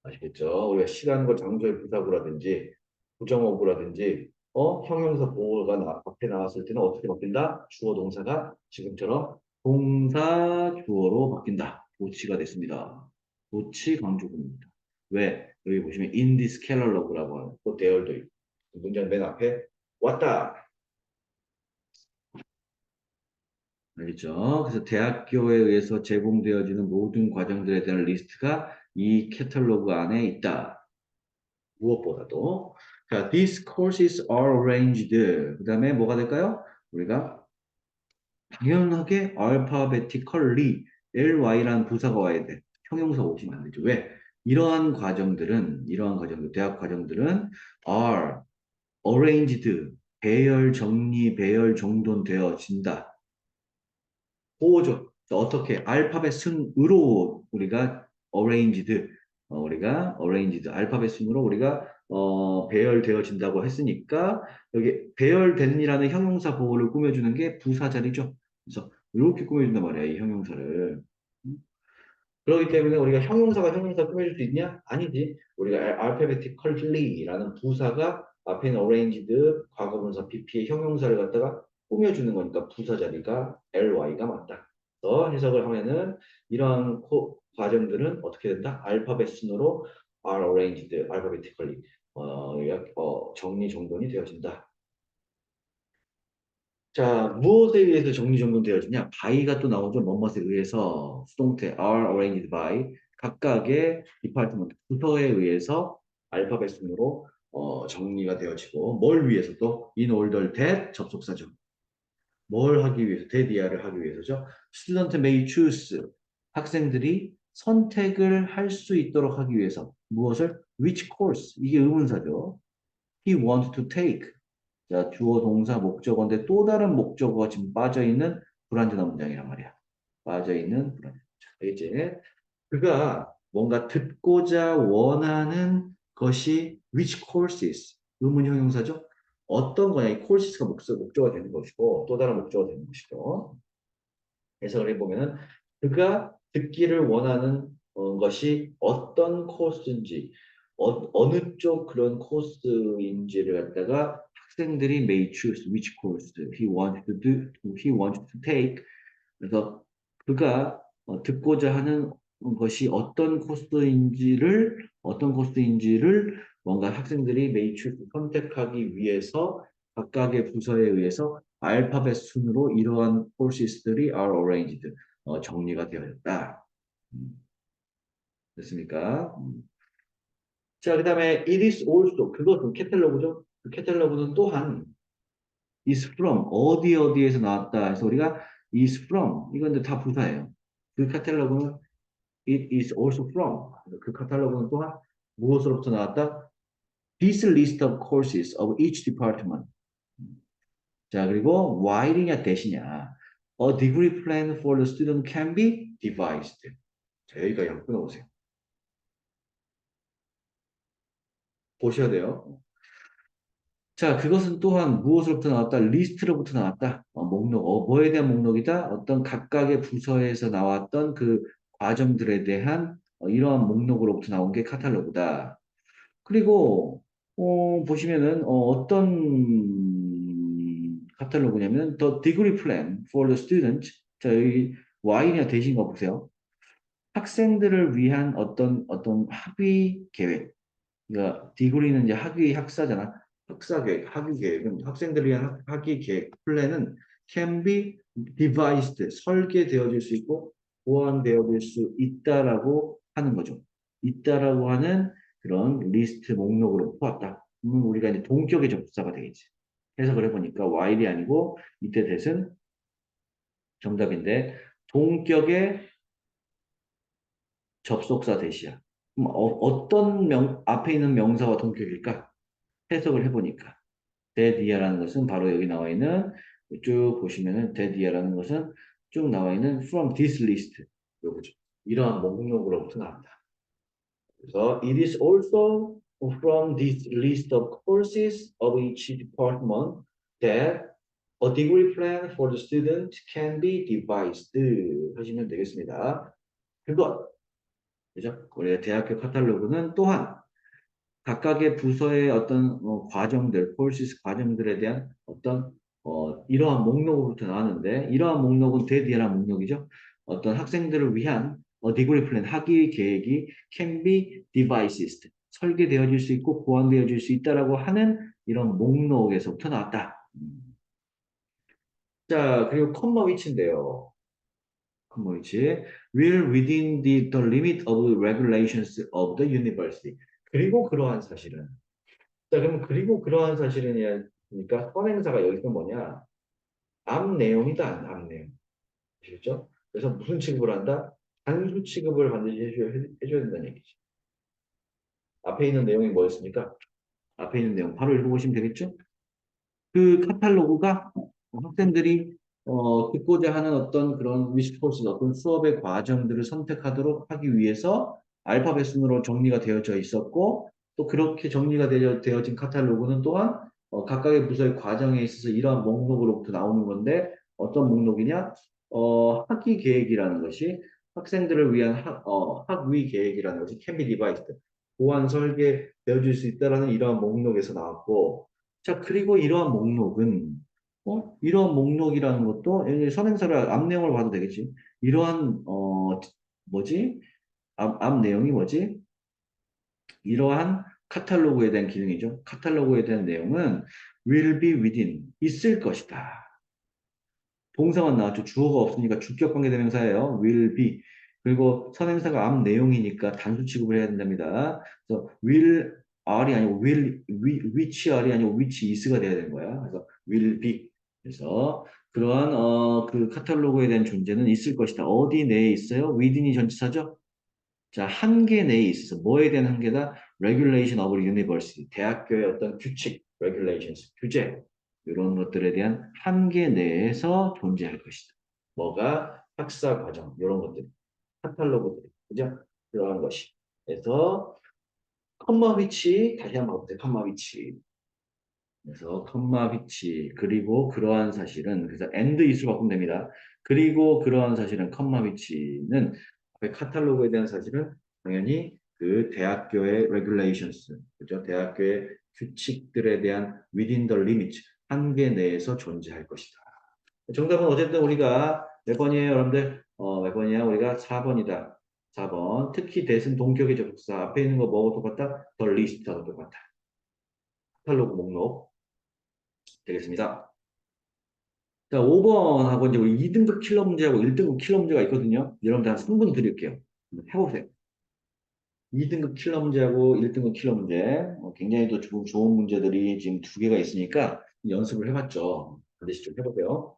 아시겠죠? 우리가 시간과 장소의 부사구라든지 부정어구라든지 형용사 보호가 앞에 나왔을 때는 어떻게 바뀐다? 주어 동사가 지금처럼 동사 주어로 바뀐다. 도치가 됐습니다. 도치 강조구입니다. 왜? 여기 보시면 in this catalog라고 하는 또 there도 있고 문장 맨 앞에 왔다. 알겠죠? 그래서 대학교에 의해서 제공되어지는 모든 과정들에 대한 리스트가 이 캐탈로그 안에 있다. 무엇보다도. 자, these courses are arranged. 그 다음에 뭐가 될까요? 우리가 당연하게 alphabetically ly라는 부사가 와야 돼. 형용사 오시면 안 되죠. 왜? 이러한 과정들, 대학 과정들은 are arranged, 배열, 정리, 배열, 정돈되어진다. 보호죠. 어떻게? 알파벳 순으로 우리가 arranged, 알파벳 순으로 우리가 배열되어진다고 했으니까 여기 배열된이라는 형용사 보호를 꾸며주는 게 부사 자리죠. 그래서 이렇게 꾸며준단 말이야, 이 형용사를. 그렇기 때문에 우리가 형용사가 형용사 꾸며줄 수 있냐? 아니지. 우리가 alphabetically라는 부사가 앞에 있는 arranged 과거분사 pp의 형용사를 갖다가 꾸며주는 거니까 부사 자리가 ly가 맞다. 더 해석을 하면은 이러한 과정들은 어떻게 된다? 알파벳 순으로 are arranged alphabetically 정리 정돈이 되어진다. 자, 무엇에 의해서 정리정돈되어지냐? by가 또 나오죠. 뭐뭇에 의해서 수동태 are arranged by 각각의 디파트먼트 부서에 의해서 알파벳 순으로 정리가 되어지고 뭘 위해서 또 in order that 접속사죠. 뭘 하기 위해서 대디아를 하기 위해서죠. Student may choose 학생들이 선택을 할 수 있도록 하기 위해서 무엇을? Which course? 이게 의문사죠. He wants to take. 자, 주어, 동사, 목적어인데 또 다른 목적어가 지금 빠져있는 불완전한 문장이란 말이야. 빠져있는 불완전 문장. 이제 그가 뭔가 듣고자 원하는 것이 which courses 의문 형용사죠. 어떤 거냐 이 courses가 목적어가 되는 것이고 또 다른 목적어가 되는 것이고 해석을 해보면은 그가 듣기를 원하는 것이 어떤 코스인지 어느 쪽 그런 코스인지를 갖다가 학생들이 may choose which course he wants to take 그래서 그가 듣고자 하는 것이 어떤 코스인지를 뭔가 학생들이 may choose 선택하기 위해서 각각의 부서에 의해서 알파벳 순으로 이러한 courses들이 are arranged 정리가 되어졌다. 음, 됐습니까? 자, 그 다음에 it is also 그것은 캐탈로그죠. 그 캐탈로그는 또한 is from 어디에서 나왔다 해서 우리가 is from 이건 근데 다 부사예요. 그 카탈로그는 it is also from 그 카탈로그는 또한 무엇으로부터 나왔다? This list of courses of each department. 자, 그리고 while이냐 대시냐. A degree plan for the student can be devised. 자, 여기까지 한번 끊어보세요. 보셔야 돼요. 자, 그것은 또한 무엇으로부터 나왔다? 리스트로부터 나왔다. 목록, 뭐에 대한 목록이다? 어떤 각각의 부서에서 나왔던 그 과정들에 대한 이러한 목록으로부터 나온 게 카탈로그다. 그리고 보시면은 어떤 카탈로그냐면 The Degree Plan for the Student. 자, 여기 Y냐 대신 거 보세요. 학생들을 위한 어떤 학위 계획. 그러니까 디그리는 이제 학위 학사잖아. 학사 계획, 학위 계획은 학생들을 위한 학위 계획 플랜은 can be devised 설계되어질 수 있고 보완되어질 수 있다라고 하는 거죠. 있다라고 하는 그런 리스트 목록으로 보았다. 우리가 이제 동격의 접속사가 되겠지. 해석을 해보니까 while이 아니고 이때 대은 정답인데 동격의 접속사 대시야. 그럼 어떤 앞에 있는 명사와 동격일까? 해석을 해보니까 데디아라는 것은 바로 여기 나와 있는 쭉 보시면은 데디아라는 것은 쭉 나와 있는 from this list 요거죠. 이러한 목록으로부터 나온다. 그래서 it is also from this list of courses of each department that a degree plan for the student can be devised 하시면 되겠습니다. 그것 그죠? 우리가 대학교 카탈로그는 또한 각각의 부서의 어떤 과정들, 콜시스 과정들에 대한 어떤 이러한 목록으로부터 나왔는데 이러한 목록은 대디라는 목록이죠. 어떤 학생들을 위한 디그리 플랜 학위 계획이 can be devised 설계되어질 수 있고 보완되어질 수 있다라고 하는 이런 목록에서부터 나왔다. 자, 그리고 컴마 위치인데요. 컴마 위치. will within the limit of regulations of the university. 그리고 그러한 사실은 자, 그럼 그리고 그러한 사실은, 그러니까 선행사가 여기서 뭐냐? 앞 내용이다, 앞 내용. 아시겠죠? 그래서 무슨 취급을 한다? 단수 취급을 반드시 해줘야 된다는 얘기지. 앞에 있는 내용이 뭐였습니까? 앞에 있는 내용 바로 읽어보시면 되겠죠? 그 카탈로그가 학생들이 듣고자 하는 어떤 그런 위시코스, 어떤 수업의 과정들을 선택하도록 하기 위해서 알파벳 순으로 정리가 되어져 있었고, 또 그렇게 정리가 되어진 카탈로그는 또한 각각의 부서의 과정에 있어서 이러한 목록으로부터 나오는 건데, 어떤 목록이냐? 학기 계획이라는 것이 학생들을 위한 학위 계획이라는 것이 can be devised, 보안 설계되어질 수 있다라는 이러한 목록에서 나왔고, 자, 그리고 이러한 목록이라는 것도, 여기 선행사를 앞 내용을 봐도 되겠지. 이러한, 뭐지? 앞 내용이 뭐지? 이러한 카탈로그에 대한 기능이죠. 카탈로그에 대한 내용은 will be within, 있을 것이다. 동사만 나왔죠. 주어가 없으니까 주격 관계 대명사예요. will be. 그리고 선행사가 앞 내용이니까 단수 취급을 해야 된답니다. 그래서 will are이 아니고 which are이 아니고 which is가 돼야 되는 거야. 그래서 will be. 그래서 그러한 그 카탈로그에 대한 존재는 있을 것이다. 어디 내에 있어요? within이 전치사죠. 자, 한계 내에 있어서 뭐에 대한 한계다? Regulation of University. 대학교의 어떤 규칙, regulations, 규제, 이런 것들에 대한 한계 내에서 존재할 것이다. 뭐가? 학사 과정, 이런 것들, 카탈로그들, 그죠? 그러한 것이. 그래서 컴마 위치, 다시 한번 볼게요. 컴마 위치. 그래서 컴마 위치 그리고 그러한 사실은 그래서 and is로 바꾸면 됩니다. 그리고 그러한 사실은 컴마 위치는 앞에 카탈로그에 대한 사실은 당연히 그 대학교의 regulations 그죠? 대학교의 규칙들에 대한 within the limit 한계 내에서 존재할 것이다. 정답은 어쨌든 우리가 몇 번이에요, 여러분들? 몇 번이야? 우리가 4번이다. 4번. 특히 대신 동격의 접속사 앞에 있는 거 뭐하고 똑같다? the list하고 똑같다. 카탈로그 목록. 되겠습니다. 자, 5번하고 이제 우리 2등급 킬러 문제하고 1등급 킬러 문제가 있거든요. 여러분들 한 3분 드릴게요. 한번 해보세요. 2등급 킬러 문제하고 1등급 킬러 문제. 굉장히 또 좋은 문제들이 지금 두 개가 있으니까 연습을 해봤죠. 반드시 좀 해보세요.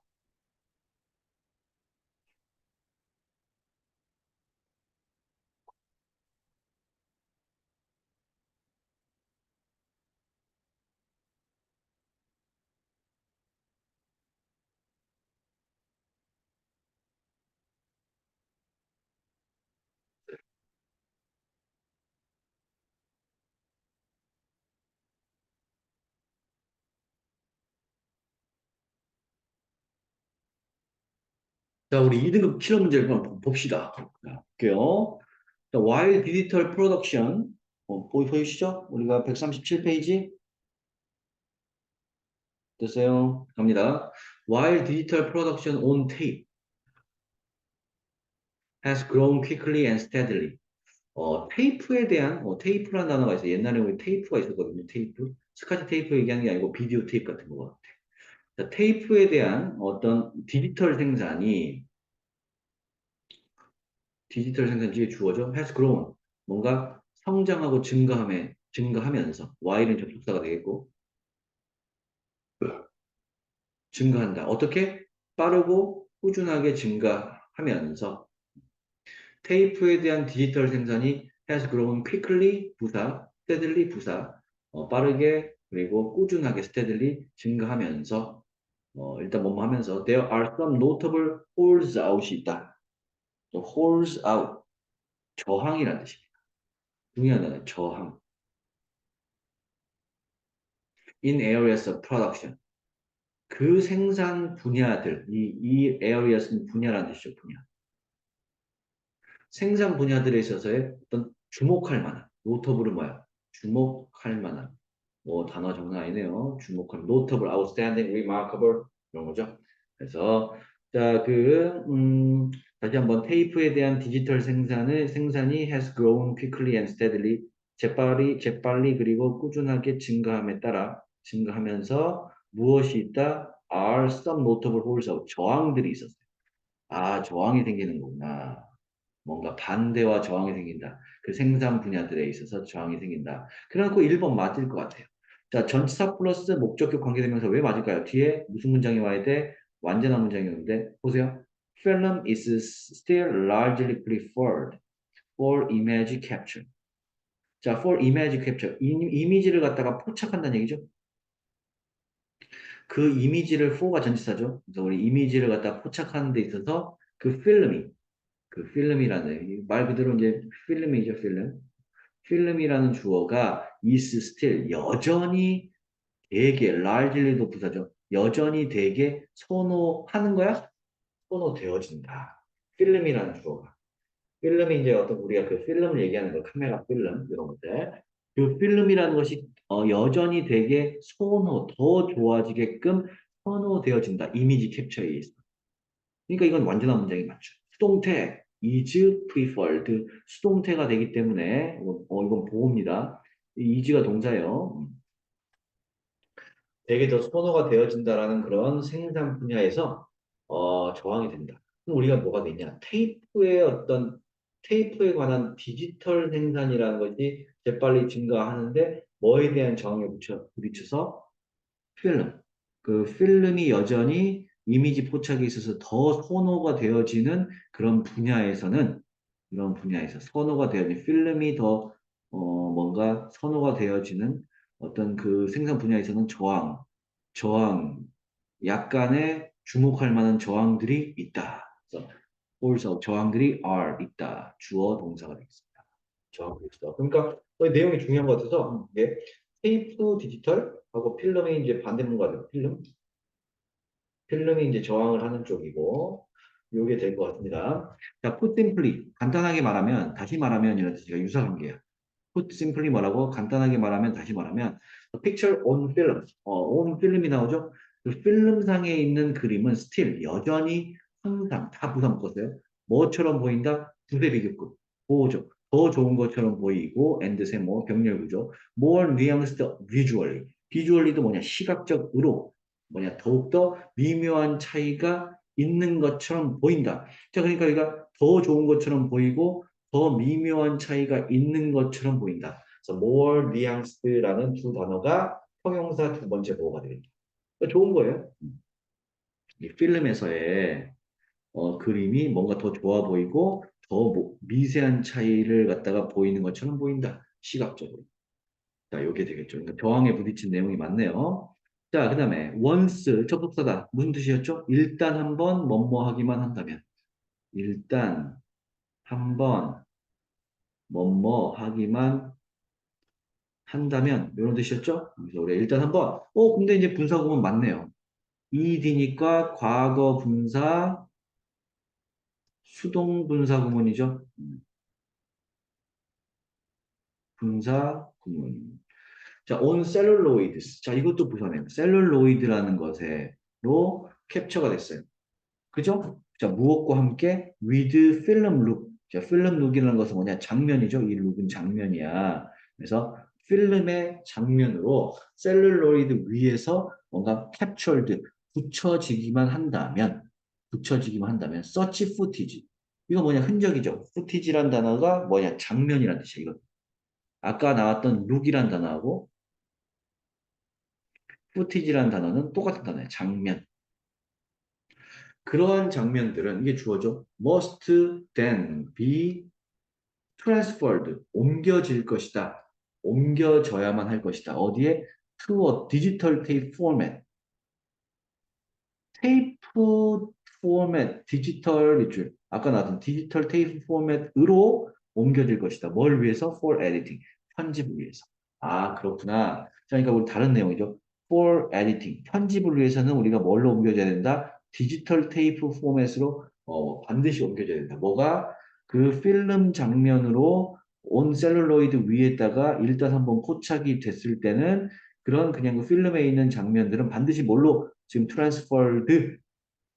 자, 우리 2등급 킬러 문제를 한번 봅시다. 자, 볼게요. 자, While Digital Production. 보이시죠? 우리가 137페이지 됐어요. 갑니다. While digital production on tape has grown quickly and steadily. 테이프에 대한, 테이프라는 단어가 있어요. 옛날에 우리 테이프가 있었거든요. 테이프. 스카치 테이프 얘기하는 게 아니고 비디오 테이프 같은 거. 자, 테이프에 대한 어떤 디지털 생산지의 주어죠. has grown. 뭔가 성장하고 증가하면서. Y는 접속사가 되겠고, 증가한다. 어떻게? 빠르고 꾸준하게 증가하면서. 테이프에 대한 디지털 생산이 has grown quickly 부사, steadily 부사, 빠르게 그리고 꾸준하게 steadily 증가하면서 일단 뭐뭐 하면서 there are some notable holes out이 있다. 또 holes out 저항이라는 뜻입니다. 중요한 단어 저항. in areas of production 그 생산 분야들 이 areas는 분야라는 뜻이죠. 분야. 생산 분야들에 있어서의 어떤 주목할 만한 노터블은 뭐야? 주목할 만한 단어 장난 아니네요. 주목할 notable, outstanding, remarkable 이런 거죠. 그래서 자, 다시 한번 테이프에 대한 디지털 생산이 has grown quickly and steadily 재빨리 그리고 꾸준하게 증가함에 따라 증가하면서 무엇이 있다? are some notable holes 저항들이 있었어요. 아, 저항이 생기는 거구나. 뭔가 반대와 저항이 생긴다. 그 생산 분야들에 있어서 저항이 생긴다. 그래갖고 1번 맞을 것 같아요. 자, 전치사 플러스 목적격 관계대명사 왜 맞을까요? 뒤에 무슨 문장이 와야 돼? 완전한 문장이 오는데 보세요. Film is still largely preferred for image capture. 자, for image capture. 이미지를 갖다가 포착한다는 얘기죠. 그 이미지를 for가 전치사죠. 그래서 우리 이미지를 갖다 포착하는 데 있어서 그 필름이라는 말 그대로 이제 필름이죠, 필름. 필름이라는 주어가 is still 여전히 되게 largely도 부사죠. 여전히 되게 선호하는 거야? 선호되어진다. 필름이라는 주어가. 필름이 이제 어떤 우리가 그 필름을 얘기하는 거, 카메라 필름 이런 것들. 그 필름이라는 것이 여전히 되게 더 좋아지게끔 선호되어진다. 이미지 캡처에 있어. 그러니까 이건 완전한 문장이 맞죠. 수동태 is preferred 수동태가 되기 때문에 이건 보호입니다. is가 동사예요. 되게 더 선호가 되어진다라는 그런 생산 분야에서 저항이 된다. 그럼 우리가 뭐가 되냐? 테이프에 관한 디지털 생산이라는 것이 재빨리 증가하는데 뭐에 대한 저항에 부딪혀서 필름. 그 필름이 여전히 이미지 포착에 있어서 더 선호가 되어지는 그런 분야에서 선호가 되어지는 필름이 더 뭔가 선호가 되어지는 어떤 그 생산 분야에서는 저항, 약간의 주목할 만한 저항들이 있다. 그래서 also 저항들이 are 있다. 주어 동사가 되겠습니다. 저항들이 있어. 그러니까 내용이 중요한 것 같아서 이게 테이프 디지털하고 필름이 이제 반대문가 돼요. 필름이 이제 저항을 하는 쪽이고 요게 될 것 같습니다. 자, put simply 간단하게 말하면 다시 말하면 이런 뜻이가 유사관계야. put simply 뭐라고 간단하게 말하면 다시 말하면 picture on film on film이 나오죠. 그 필름상에 있는 그림은 still 여전히 항상 다 부사 묶었어요. 뭐처럼 보인다? 두세 비교급 보호죠. 더 좋은 것처럼 보이고 and 세모 병렬구조 more nuanced visually visually도 뭐냐 시각적으로 뭐냐 더욱더 미묘한 차이가 있는 것처럼 보인다. 자, 그러니까 우리가 더 좋은 것처럼 보이고 더 미묘한 차이가 있는 것처럼 보인다. 그래서 more nuanced라는 두 단어가 형용사 두 번째 보호가 되겠다. 좋은 거예요. 이 필름에서의 그림이 뭔가 더 좋아 보이고 더 미세한 차이를 갖다가 보이는 것처럼 보인다. 시각적으로. 자, 요게 되겠죠. 그러니까 저항에 부딪힌 내용이 많네요. 자, 그 다음에 once 접속사다. 무슨 뜻이었죠? 일단 한번 뭐뭐 하기만 한다면. 일단 한번 뭐뭐 하기만 한다면 이런 뜻이었죠? 그래서 우리 일단 한번 근데 이제 분사구문 맞네요. ed니까 과거 분사 수동 분사 구문이죠. 분사 구문. 자, on celluloids. 자, 이것도 보셔네요. 셀룰로이드라는 것에로 캡처가 됐어요. 그죠? 자, 무엇과 함께 with film look. 자, film look이라는 것은 뭐냐? 장면이죠. 이 룩은 장면이야. 그래서 필름의 장면으로 셀룰로이드 위에서 뭔가 captured 붙여지기만 한다면 such footage. 이거 뭐냐? 흔적이죠. footage란 단어가 뭐냐? 장면이란 뜻이야. 이거. 아까 나왔던 look이란 단어하고 footage란 단어는 똑같은 단어예요. 장면. 그러한 장면들은 이게 주어져 must then be transferred 옮겨질 것이다. 옮겨져야만 할 것이다. 어디에? to a digital tape format. 테이프 포맷, 디지털 밑줄. 아까 나왔던 디지털 테이프 포맷으로 옮겨질 것이다. 뭘 위해서? for editing. 편집을 위해서. 아, 그렇구나. 자, 그러니까 우리 다른 내용이죠. for editing. 편집을 위해서는 우리가 뭘로 옮겨져야 된다? 디지털 테이프 포맷으로 반드시 옮겨져야 된다. 뭐가? 그 필름 장면으로 온 셀룰로이드 위에다가 일단 한번 포착이 됐을 때는 그런 그냥 그 필름에 있는 장면들은 반드시 뭘로 지금 트랜스퍼드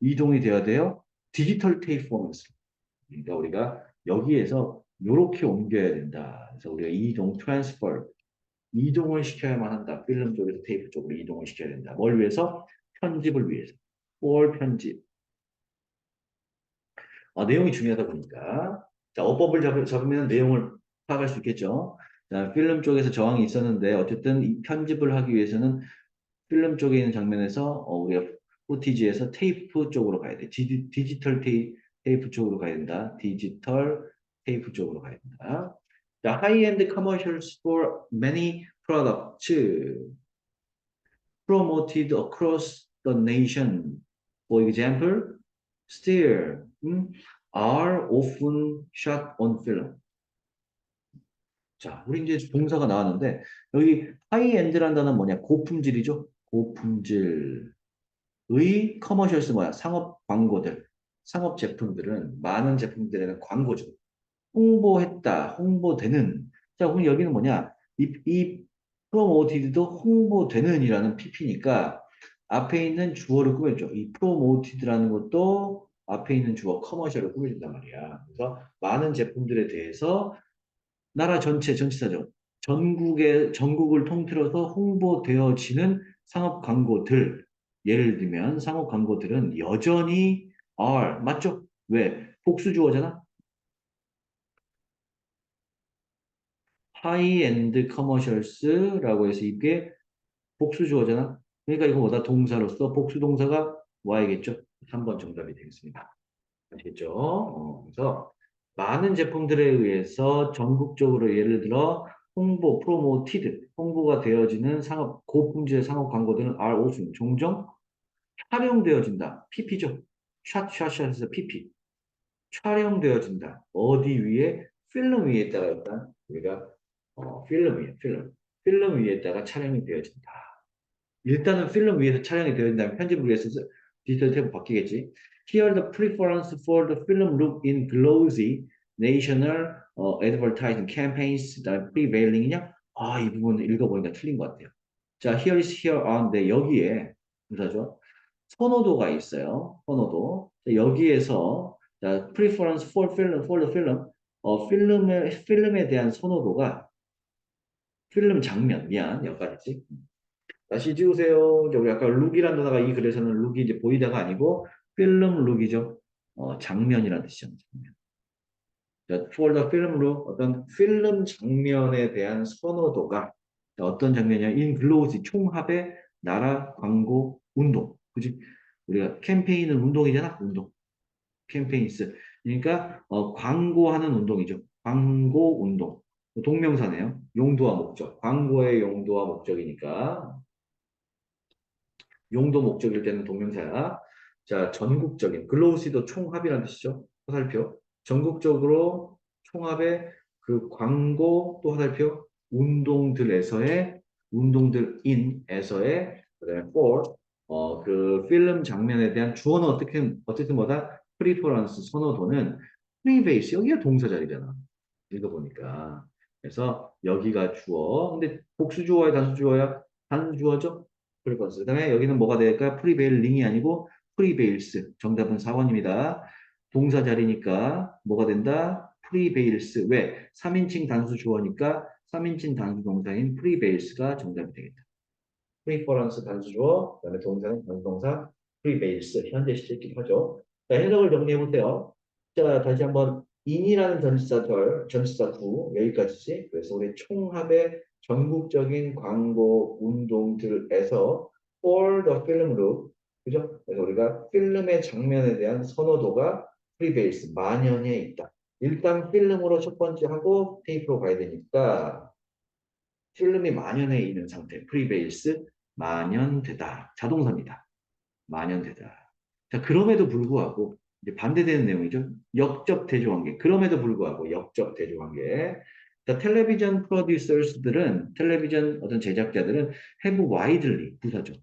이동이 되어야 돼요. 디지털 테이프 포맷으로. 그러니까 우리가 여기에서 이렇게 옮겨야 된다. 그래서 우리가 이동을 시켜야만 한다. 필름 쪽에서 테이프 쪽으로 이동을 시켜야 된다. 뭘 위해서? 편집을 위해서. for 편집. 내용이 중요하다 보니까 자, 어법을 잡으면 내용을 파악할 수 있겠죠. 자, 필름 쪽에서 저항이 있었는데 어쨌든 이 편집을 하기 위해서는 필름 쪽에 있는 장면에서 우리가 포티지에서 테이프 쪽으로 가야 돼. 디지털 테이프 쪽으로 가야 된다. 디지털 테이프 쪽으로 가야 된다. 자, high-end commercials for many products promoted across the nation. For example, still are often shot on film. 자, 우리 이제 동사가 나왔는데 여기 하이엔드라는 단어는 뭐냐? 고품질이죠. 고품질의 커머셜스 뭐야? 상업 광고들, 상업 제품들은 많은 제품들에는 광고죠. 홍보했다, 홍보되는. 자, 그럼 여기는 뭐냐? 이 프로모티드도 홍보되는이라는 PP니까 앞에 있는 주어를 꾸며줘. 이 프로모티드라는 것도 앞에 있는 주어 커머셜을 꾸며준단 말이야. 그래서 많은 제품들에 대해서 나라 전체, 전치사죠. 전국을 통틀어서 홍보되어지는 상업 광고들. 예를 들면 상업 광고들은 여전히 are, 맞죠? 왜? 복수 주어잖아? 하이엔드 커머셜스라고 해서 이게 복수 주어잖아? 그러니까 이거 뭐다? 동사로서 복수 동사가 와야겠죠? 3번 정답이 되겠습니다. 아시겠죠? 그래서 많은 제품들에 의해서 전국적으로 예를 들어 프로모티드, 홍보가 되어지는 상업, 고품질의 상업 광고들은 are often, 종종 촬영되어진다. PP죠. 샷샷샷에서 PP. 촬영되어진다. 어디 위에? 필름 위에다가 일단 우리가 필름 위에, 필름 위에다가 촬영이 되어진다. 일단은 필름 위에서 촬영이 되어진다면 편집을 위해서 디지털 탭으로 바뀌겠지. Here the preference for the film look in glossy national advertising campaigns that prevailing이냐? 아, 이 부분 읽어보니까 틀린 것 같아요. 자, here is here on 네, 여기에 무사죠. 선호도가 있어요. 선호도. 자, 여기에서 자, preference for the film 필름에 대한 선호도가 필름 장면 미안 여기까지 다시 지우세요. 이제 우리 아까 룩이라는 단어가 이 글에서는 룩이 이제 보이다가 아니고 필름 룩이죠. 장면이라는 뜻이죠. 장면. 자, for the film look 어떤 필름 장면에 대한 선호도가 자, 어떤 장면이냐? in glossy 총합의 나라 광고 운동. 그지? 우리가 캠페인은 운동이잖아. 운동. 캠페인스. 그러니까 광고하는 운동이죠. 광고 운동. 동명사네요. 용도와 목적. 광고의 용도와 목적이니까 용도 목적일 때는 동명사야. 자, 전국적인 글로우시도 총합이라는 뜻이죠. 화살표. 전국적으로 총합의 그 광고 또 화살표 운동들에서의 운동들인에서의 그다음에 for 그 필름 장면에 대한 주어는 어떻게 뭐다 프리퍼런스 선호도는 프리베이스 여기가 동사 자리잖아. 읽어보니까 그래서 여기가 주어 근데 복수 주어야 단수 주어야 단수 주어죠. 프리버스. 그다음에 여기는 뭐가 될까? 프리베일링이 아니고 프리베일스. 정답은 4번입니다. 동사 자리니까 뭐가 된다? 프리베일스. 왜? 3인칭 단수 주어니까 3인칭 단수 동사인 프리베일스가 정답이 되겠다. 프리퍼런스 단수 주어, 그다음에 동사는 단수 동사 프리베일스. 현재 시제끼리 하죠. 자, 해석을 정리해 보세요. 자, 다시 한번 인이라는 전치사 구 여기까지지. 그래서 우리 총합의 전국적인 광고 운동들에서 for the film look 그죠? 그래서 우리가 필름의 장면에 대한 선호도가 prevails 만연해 있다. 일단 필름으로 첫 번째 하고 테이프로 가야 되니까 필름이 만연해 있는 상태 prevails 만연되다. 자동사입니다. 만연되다. 자, 그럼에도 불구하고 이제 반대되는 내용이죠. 역적 대조관계. 그럼에도 불구하고 역적 대조관계. 자, 텔레비전 프로듀서스들은 텔레비전 어떤 제작자들은 have widely 부사죠.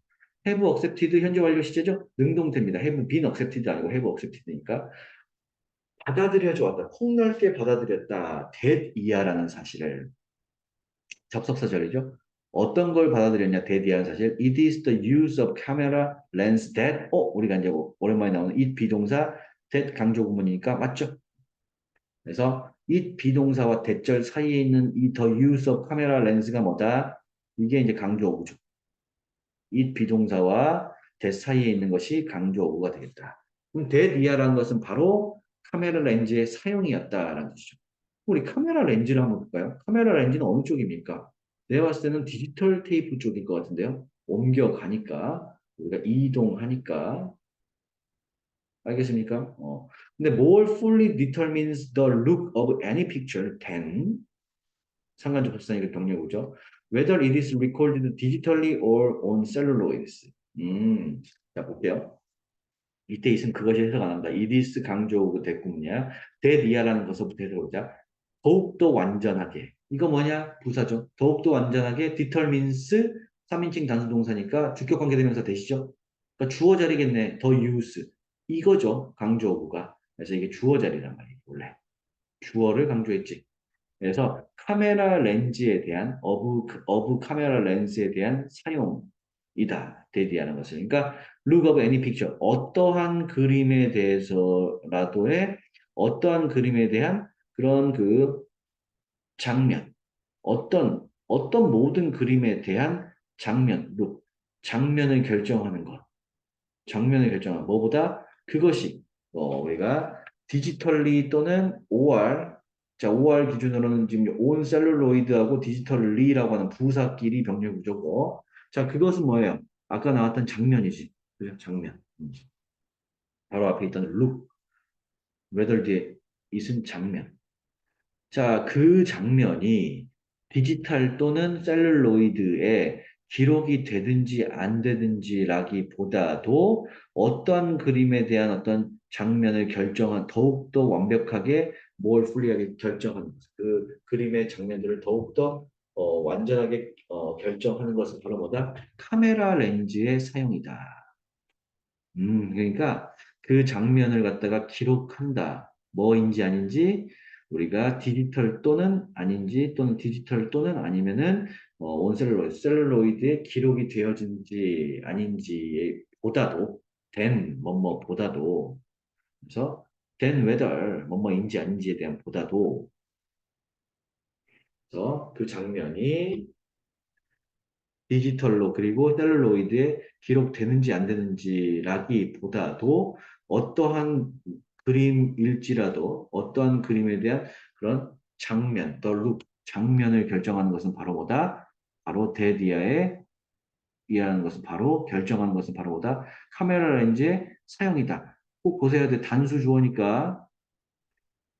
have accepted 현재 완료 시제죠. 능동태입니다. have been accepted 아니고 have accepted니까 받아들여져 왔다. 폭넓게 받아들였다. that 이하라는 사실을 접속사절이죠. 어떤 걸 받아들였냐, 대디하는 사실. It is the use of camera lens that, 우리가 이제 오랜만에 나오는 it 비동사, that 강조 구문이니까 맞죠? 그래서 it 비동사와 대절 사이에 있는 이 the use of camera lens가 뭐다? 이게 이제 강조 어구죠. it 비동사와 that 사이에 있는 것이 강조 어구가 되겠다. 그럼 that 이하라는 것은 바로 카메라 렌즈의 사용이었다라는 뜻이죠. 우리 카메라 렌즈를 한번 볼까요? 카메라 렌즈는 어느 쪽입니까? 내가 봤을 때는 디지털 테이프 쪽일 것 같은데요. 옮겨가니까, 우리가 이동하니까, 알겠습니까? 근데 more fully determines the look of any picture than 상관적 합산이그 병렬구죠. Whether it is recorded digitally or on celluloids. 자, 볼게요. 이때 있으면 그것이 해석 안 한다. It is 강조구 대꾸문이야. 대리아라는 것부터 해석해보자. 더욱더 완전하게. 이거 뭐냐? 부사죠. 더욱더 완전하게 determines 3인칭 단수동사니까 주격관계대명사 되시죠? 그러니까 주어 자리겠네. 더 use. 이거죠. 강조구가. 그래서 이게 주어 자리란 말이에요. 원래. 주어를 강조했지. 그래서 카메라 렌즈에 대한 어브 카메라 렌즈에 대한 사용이다. 대비하는 것을. 그러니까 look of any picture 어떠한 그림에 대해서라도의 어떠한 그림에 대한 그런 그 장면 어떤 모든 그림에 대한 장면 look 장면을 결정하는 것 장면을 결정하는 뭐보다 그것이 우리가 디지털리 또는 OR 자 OR 기준으로는 지금 온 셀룰로이드하고 디지털리라고 하는 부사끼리 병렬 구조고 자 그것은 뭐예요? 아까 나왔던 장면이지 그죠? 장면 바로 앞에 있던 look whether 뒤에 있은 장면 자, 그 장면이 디지털 또는 셀룰로이드에 기록이 되든지 안 되든지라기보다도 어떤 그림에 대한 어떤 장면을 결정한 더욱더 완벽하게 뭘 풀리하게 결정하는 것. 그 그림의 장면들을 더욱더 완전하게 결정하는 것은 바로 뭐다? 카메라 렌즈의 사용이다. 그러니까 그 장면을 갖다가 기록한다. 뭐인지 아닌지 우리가 디지털 또는 아닌지 또는 디지털 또는 아니면은 셀룰로이드에 기록이 되어진지 아닌지 보다도 된 뭐뭐보다도 그래서 된 whether 뭐뭐인지 아닌지에 대한 보다도 그래서 그 장면이 디지털로 그리고 셀룰로이드에 기록되는지 안 되는지라기보다도 어떠한 그림일지라도 어떠한 그림에 대한 그런 장면, the look, 장면을 결정하는 것은 바로 뭐다? 바로 데디아에 이해하는 것은 바로 결정하는 것은 바로 뭐다? 카메라 렌즈의 사용이다. 꼭 보셔야 돼. 단수 주어니까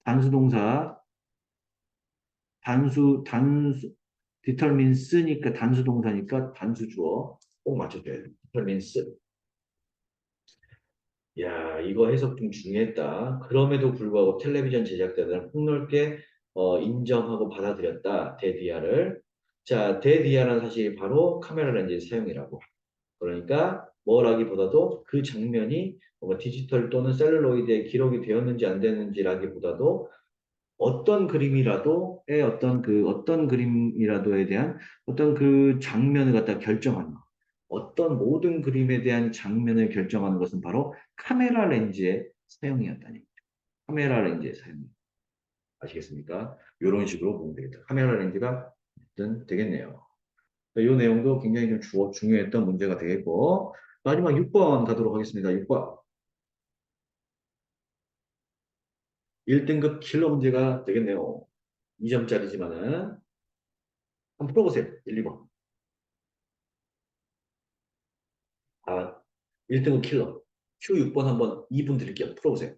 단수 동사 determines니까 단수 동사니까 단수 주어 꼭 맞춰줘야 돼. determines. 야, 이거 해석 좀 중요했다. 그럼에도 불구하고 텔레비전 제작자들은 폭넓게 인정하고 받아들였다. 대디아를. 자, 대디아는 사실 바로 카메라 렌즈의 사용이라고. 그러니까 뭐라기보다도 그 장면이 뭔가 디지털 또는 셀룰로이드에 기록이 되었는지 안 되는지라기보다도 어떤 그림이라도의 어떤 그림이라도에 대한 어떤 그 장면을 갖다 결정하는 것. 어떤 모든 그림에 대한 장면을 결정하는 것은 바로 카메라 렌즈의 사용이었다니. 카메라 렌즈의 사용. 아시겠습니까? 이런 식으로 보면 되겠다. 카메라 렌즈가 어쨌든 되겠네요. 이 내용도 굉장히 좀 중요했던 문제가 되겠고, 마지막 6번 가도록 하겠습니다. 6번. 1등급 킬러 문제가 되겠네요. 2점짜리지만은. 한번 풀어보세요. 1, 2번. 아, 1등급 킬러. Q 6번 한번 2분 드릴게요. 풀어보세요.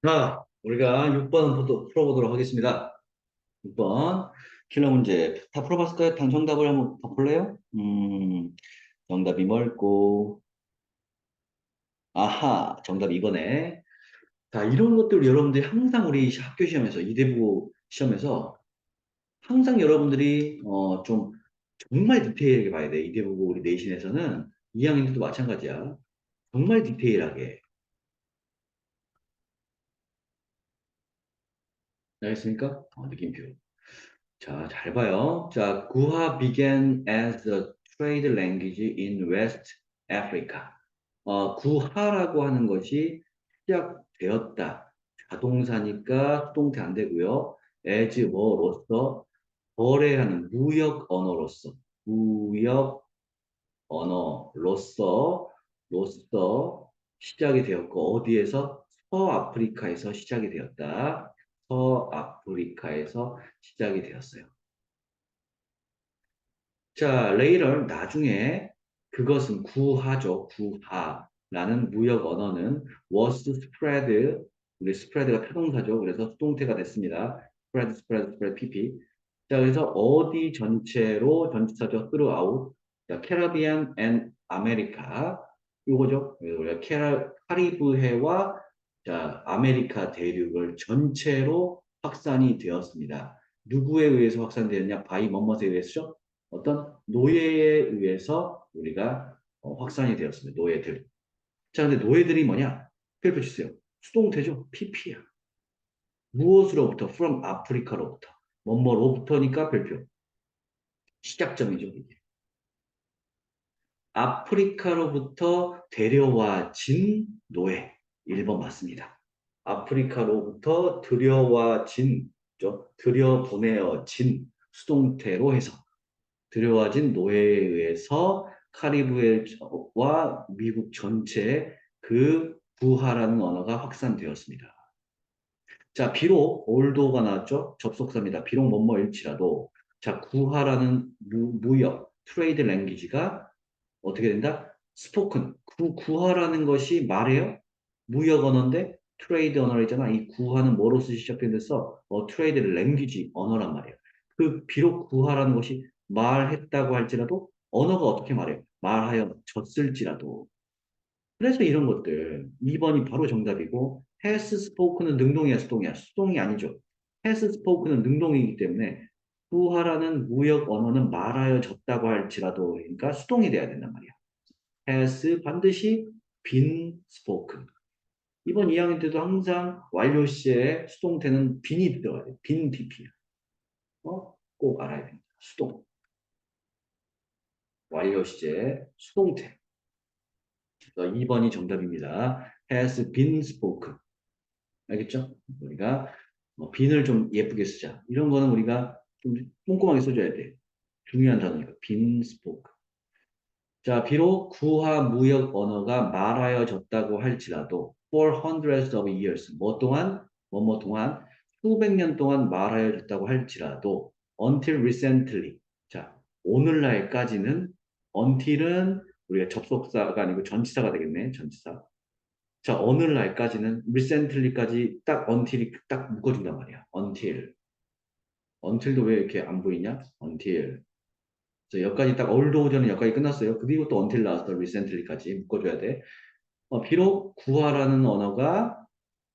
자, 우리가 6번 풀어보도록 하겠습니다. 6번 킬러 문제 다 풀어봤을까요? 단 정답을 한번 볼래요? 정답이 뭘고? 아하, 정답 2번에. 자, 이런 것들 여러분들이 항상 우리 학교 시험에서, 이대부 시험에서 항상 여러분들이 좀 정말 디테일하게 봐야 돼. 이대부고 우리 내신에서는 2학년들도 마찬가지야. 정말 디테일하게. 알겠습니까? 느낌표. 자, 잘 봐요. 자, 구하 began as a trade language in West Africa. 구하라고 하는 것이 시작되었다. 자동사니까 수동태 안 되고요. as 뭐로서 거래하는 무역 언어로서 무역 언어로서 시작이 되었고 어디에서 서아프리카에서 시작이 되었다. 서아프리카에서 시작이 되었어요. 자, later 나중에 그것은 구하죠. 구하라는 무역 언어는 was spread 우리 spread가 타동사죠. 그래서 수동태가 됐습니다. spread pp. 자, 그래서 어디 전체로 전치사죠. throughout. 자, 캐리비안 and 아메리카 요거죠. 그래서 우리가 카리브해와 자, 아메리카 대륙을 전체로 확산이 되었습니다. 누구에 의해서 확산되었냐? 바이 뭐뭇에 의해서죠? 어떤 노예에 의해서 우리가 확산이 되었습니다. 노예들. 자, 근데 노예들이 뭐냐? 별표 주세요. 수동태죠. PP야. 무엇으로부터? from 아프리카로부터. 뭐뭐로부터니까 별표. 시작점이죠. 이게. 아프리카로부터 데려와진 노예. 1번 맞습니다. 아프리카로부터 들여와진, 들여보내어진 수동태로 해서 들여와진 노예에 의해서 카리브해와 미국 전체에 그 부하라는 언어가 확산되었습니다. 자, 비록 올도가 나왔죠? 접속사입니다. 비록 뭐뭐일지라도 자, 구하라는 무역, 트레이드 랭귀지가 어떻게 된다? 스포큰, 구하라는 것이 말해요? 무역 언어인데 트레이드 언어이잖아. 이 구하는 뭐로서 시작된댔어? 트레이드 랭귀지 언어란 말이에요. 그 비록 구하라는 것이 말했다고 할지라도 언어가 어떻게 말해요? 말하여 졌을지라도. 그래서 이런 것들 2번이 바로 정답이고 has spoken은 능동이야 수동이야? 수동이 아니죠. has spoken은 능동이기 때문에 구하라는 무역 언어는 말하여 졌다고 할지라도 그러니까 수동이 돼야 된단 말이야. has 반드시 been spoken. 이번 2학년 때도 항상 완료 시제에 수동태는 빈이 들어가야 돼. 빈 DP야. 꼭 알아야 됩니다. 수동. 완료 시제 수동태. 2번이 정답입니다. has been spoken. 알겠죠? 우리가 빈을 좀 예쁘게 쓰자. 이런 거는 우리가 좀 꼼꼼하게 써줘야 돼. 중요한 단어니까. been spoken. 자, 비록 구하 무역 언어가 말하여졌다고 할지라도 for hundreds of years 뭐 동안 뭐뭐 동안 수백 년 동안 말하여졌다고 할지라도 until recently 자, 오늘날까지는 until은 우리가 접속사가 아니고 전치사가 되겠네. 전치사. 자, 오늘날까지는 recently까지 딱 until이 딱 묶어준단 말이야. until도 왜 이렇게 안 보이냐? until 그래서 여기까지 딱 올드 전는 여기까지 끝났어요. 그리고 또 until 나왔어. recently까지 묶어줘야 돼. 비록 구하라는 언어가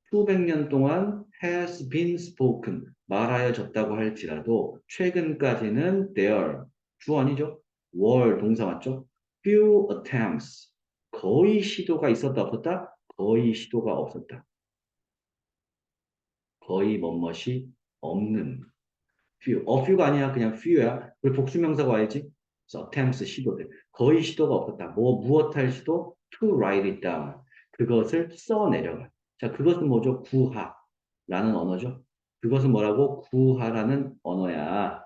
수백 년 동안 has been spoken 말하여졌다고 할지라도 최근까지는 there 주 아니죠? were 동사 맞죠? few attempts 거의 시도가 있었다 없었다? 거의 시도가 없었다. 거의 뭐뭇이 없는 few. few가 아니야. 그냥 few야. 왜 복수명사가 와야지? 그래서 attempts 시도들. 거의 시도가 없었다. 무엇할 시도? to write it down. 그것을 써내려가. 자, 그것은 뭐죠? 구하라는 언어죠. 그것은 뭐라고? 구하라는 언어야.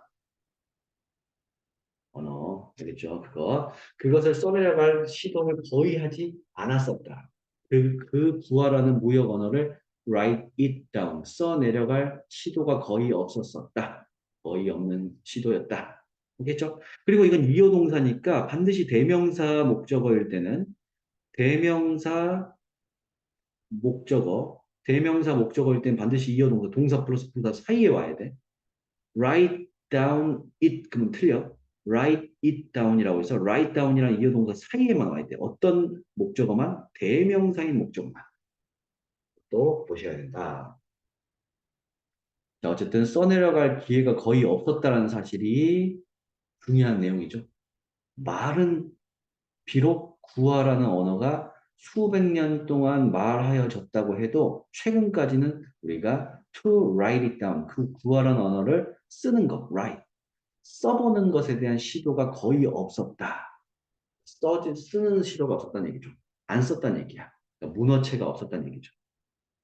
언어. 알겠죠? 그것을 써내려갈 시도를 거의 하지 않았었다. 그 구하라는 무역 언어를 write it down. 써내려갈 시도가 거의 없었었다. 거의 없는 시도였다. 알겠죠? 그리고 이건 이어동사니까 반드시 대명사 목적어일 때는 대명사 목적어 대명사 목적어일 땐 반드시 이어 동사, 동사 플러스 부사 사이에 와야 돼. write down it 그러면 틀려. write it down이라고 해서 write down이랑 이어 동사 사이에만 와야 돼. 어떤 목적어만? 대명사인 목적어만. 또 보셔야 된다. 자, 어쨌든 써내려갈 기회가 거의 없었다는 사실이 중요한 내용이죠. 말은 비록 구하라는 언어가 수백 년 동안 말하여졌다고 해도 최근까지는 우리가 to write it down, 그 구하라는 언어를 쓰는 것, write, 써보는 것에 대한 시도가 거의 없었다. 쓰는 시도가 없었다는 얘기죠. 안 썼다는 얘기야. 그러니까 문어체가 없었다는 얘기죠.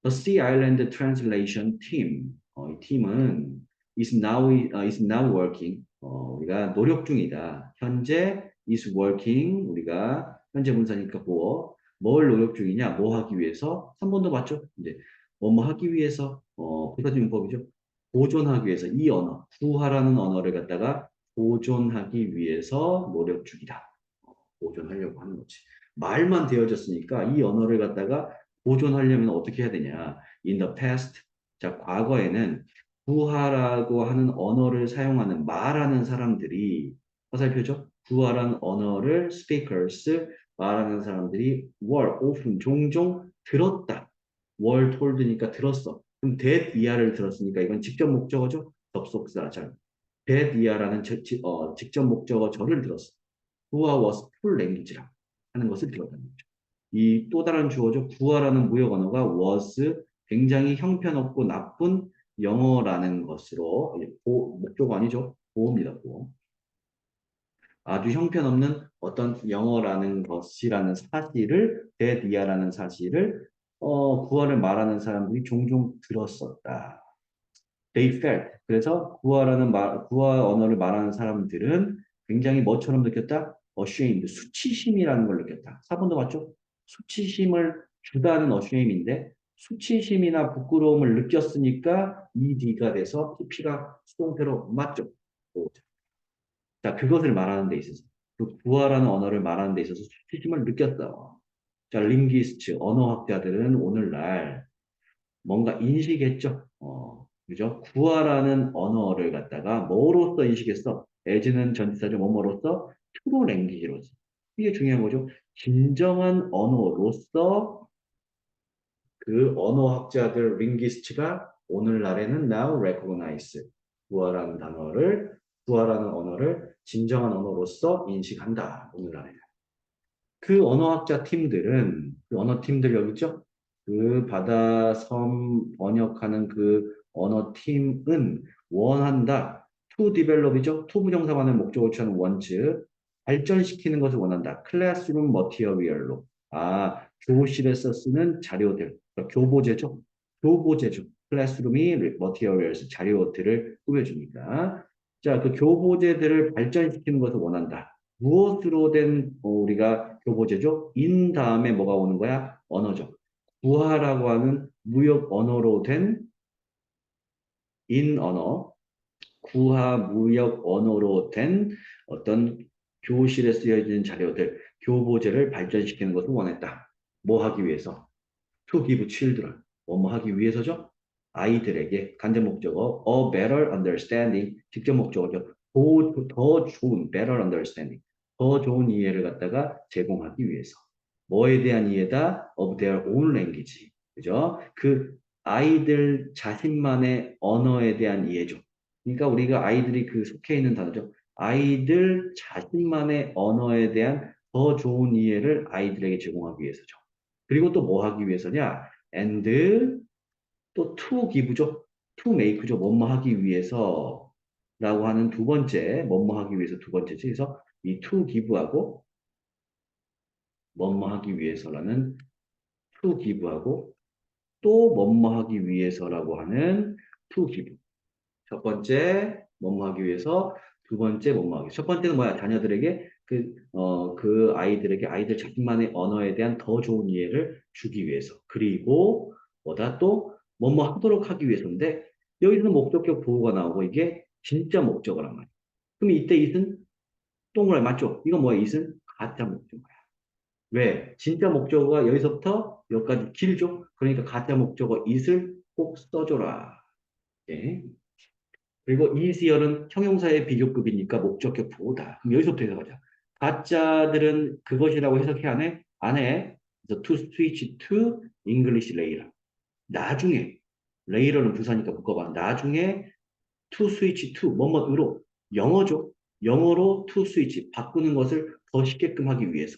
The Sea Island Translation Team, 이 팀은 is now working. 우리가 노력 중이다. 현재 is working. 우리가 현재 분사니까 뭘 노력 중이냐? 뭐 하기 위해서? 3번도 맞죠? 이제 뭐 하기 위해서 부사진법이죠. 보존하기 위해서 이 언어, 구하라는 언어를 갖다가 보존하기 위해서 노력 중이다. 보존하려고 하는 거지. 말만 되어졌으니까 이 언어를 갖다가 보존하려면 어떻게 해야 되냐? In the past, 자, 과거에는 구하라고 하는 언어를 사용하는 말하는 사람들이 화살표죠? 구하라는 언어를 speakers 말하는 사람들이 were often 종종 들었다. were told니까 들었어. 그럼 that 이하를 들었으니까 이건 직접 목적어죠? 접속사 잘. that 이하라는 직접 목적어 절을 들었어. 구하 was full language라 하는 것을 들었다는 거죠. 이 또 다른 주어죠. 구하라는 무역 언어가 was 굉장히 형편없고 나쁜 영어라는 것으로 목적어 아니죠. 보호입니다. 보호. 아주 형편없는 어떤 영어라는 것이라는 사실을 데디아라는 사실을 구어를 말하는 사람들이 종종 들었었다. They felt. 그래서 구어 언어를 말하는 사람들은 굉장히 뭐처럼 느꼈다? ashamed, 수치심이라는 걸 느꼈다. 4번도 맞죠? 수치심을 주다는 ashamed인데 수치심이나 부끄러움을 느꼈으니까 ed가 돼서 PP가 수동태로 맞죠? 자, 그것을 말하는 데 있어서 그 구어라는 언어를 말하는 데 있어서 수치심을 느꼈다. 자, 링귀스트, 언어학자들은 오늘날 뭔가 인식했죠. 그죠? 구하라는 언어를 갖다가 뭐로써 인식했어? as는 전치사죠. 뭐뭐로써? true language로서. 이게 중요한 거죠. 진정한 언어로서 그 언어학자들 링귀스트가 오늘날에는 now recognize 구하라는 언어를 진정한 언어로서 인식한다. 오늘날에는. 그 언어학자 팀들은, 그 언어팀들 여기 있죠? 그 바다, 섬 번역하는 그 언어팀은 원한다. to develop이죠? to 부정사만의 목적을 취하는 wants. 발전시키는 것을 원한다. classroom material로. 아, 교실에서 쓰는 자료들. 그러니까 교보제죠? 교보제죠. 클래스룸이 materials, 자료들을 꾸며주니까. 자, 그 교보제들을 발전시키는 것을 원한다. 무엇으로 된 우리가 교보제죠? 인 다음에 뭐가 오는 거야? 언어죠. 구하라고 하는 무역 언어로 된 인 언어, 구하 무역 언어로 된 어떤 교실에 쓰여지는 자료들, 교보제를 발전시키는 것을 원했다. 뭐 하기 위해서? To give children. 뭐 하기 위해서죠? 아이들에게 간접 목적어 a better understanding 직접 목적어죠. 더 좋은 better understanding 더 좋은 이해를 갖다가 제공하기 위해서 뭐에 대한 이해다? of their own language 그죠? 그 아이들 자신만의 언어에 대한 이해죠. 그러니까 우리가 아이들이 그 속해 있는 단어죠. 아이들 자신만의 언어에 대한 더 좋은 이해를 아이들에게 제공하기 위해서죠. 그리고 또 뭐 하기 위해서냐? and 또 to give죠. to make죠. 뭐뭐 하기 위해서 라고 하는 두 번째, 뭐뭐 하기 위해서 두 번째지. 그래서 이 to give하고 뭐뭐 하기 위해서라는 to give하고 또 뭐뭐 하기 위해서라고 하는 to give. 첫 번째, 뭐뭐 하기 위해서, 두 번째, 뭐뭐 하기. 첫 번째는 뭐야? 자녀들에게 그 아이들에게 아이들 자신만의 언어에 대한 더 좋은 이해를 주기 위해서. 그리고 뭐다 또 뭐뭐 하도록 하기 위해서인데 여기서는 목적격 보호가 나오고 이게 진짜 목적어란 말이야. 그럼 이때 it은 동그라미 맞죠? 이건 뭐야? it은 가짜 목적어야. 왜? 진짜 목적어가 여기서부터 여기까지 길죠? 그러니까 가짜 목적어 it을 꼭 써줘라. 예. 그리고 easier은 형용사의 비교급이니까 목적격 보다. 그럼 여기서부터 해석하자. 가짜들은 그것이라고 해석해야 하네? 안 해. 그래서 to switch to English later. 나중에, later는 부사니까 묶어봐. 나중에 to switch to, 뭐뭐으로, 영어죠. 영어로 to switch, 바꾸는 것을 더 쉽게끔 하기 위해서.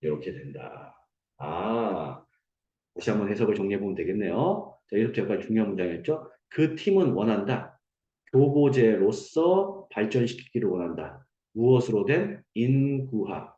이렇게 된다. 아, 다시 한번 해석을 정리해보면 되겠네요. 자, 이렇게 약간 중요한 문장이었죠. 그 팀은 원한다. 교보제로서 발전시키기를 원한다. 무엇으로 된 인구화.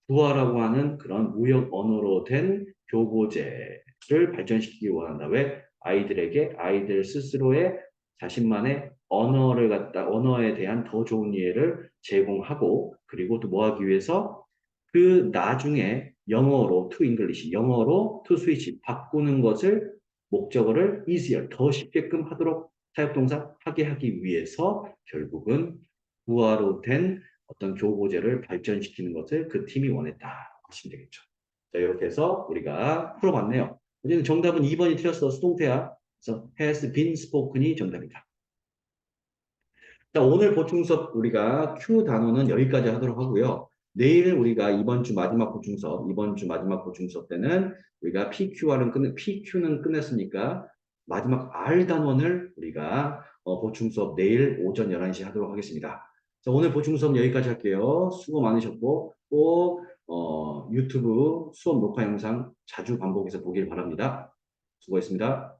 구화라고 하는 그런 무역 언어로 된 교보제를 발전시키기 원한다. 왜? 아이들에게 아이들 스스로의 자신만의 언어에 대한 더 좋은 이해를 제공하고 그리고 또 뭐 하기 위해서 그 나중에 영어로 to English, 영어로 to switch 바꾸는 것을 목적어를 easier, 더 쉽게끔 하도록 사역동사 하게 하기 위해서 결국은 구화로 된 어떤 교보제를 발전시키는 것을 그 팀이 원했다 하시면 되겠죠. 자, 이렇게 해서 우리가 풀어봤네요. 어쨌든 정답은 2번이 틀렸어. 수동태야. 그래서 has been spoken이 정답이다. 자, 오늘 보충 수업 우리가 Q 단어는 여기까지 하도록 하고요. 내일 우리가 이번 주 마지막 보충 수업 때는 우리가 PQ는 끝냈으니까 마지막 R 단원을 우리가 보충 수업 내일 오전 11시 하도록 하겠습니다. 자, 오늘 보충 수업 여기까지 할게요. 수고 많으셨고 꼭 유튜브 수업 녹화 영상 자주 반복해서 보길 바랍니다. 수고했습니다.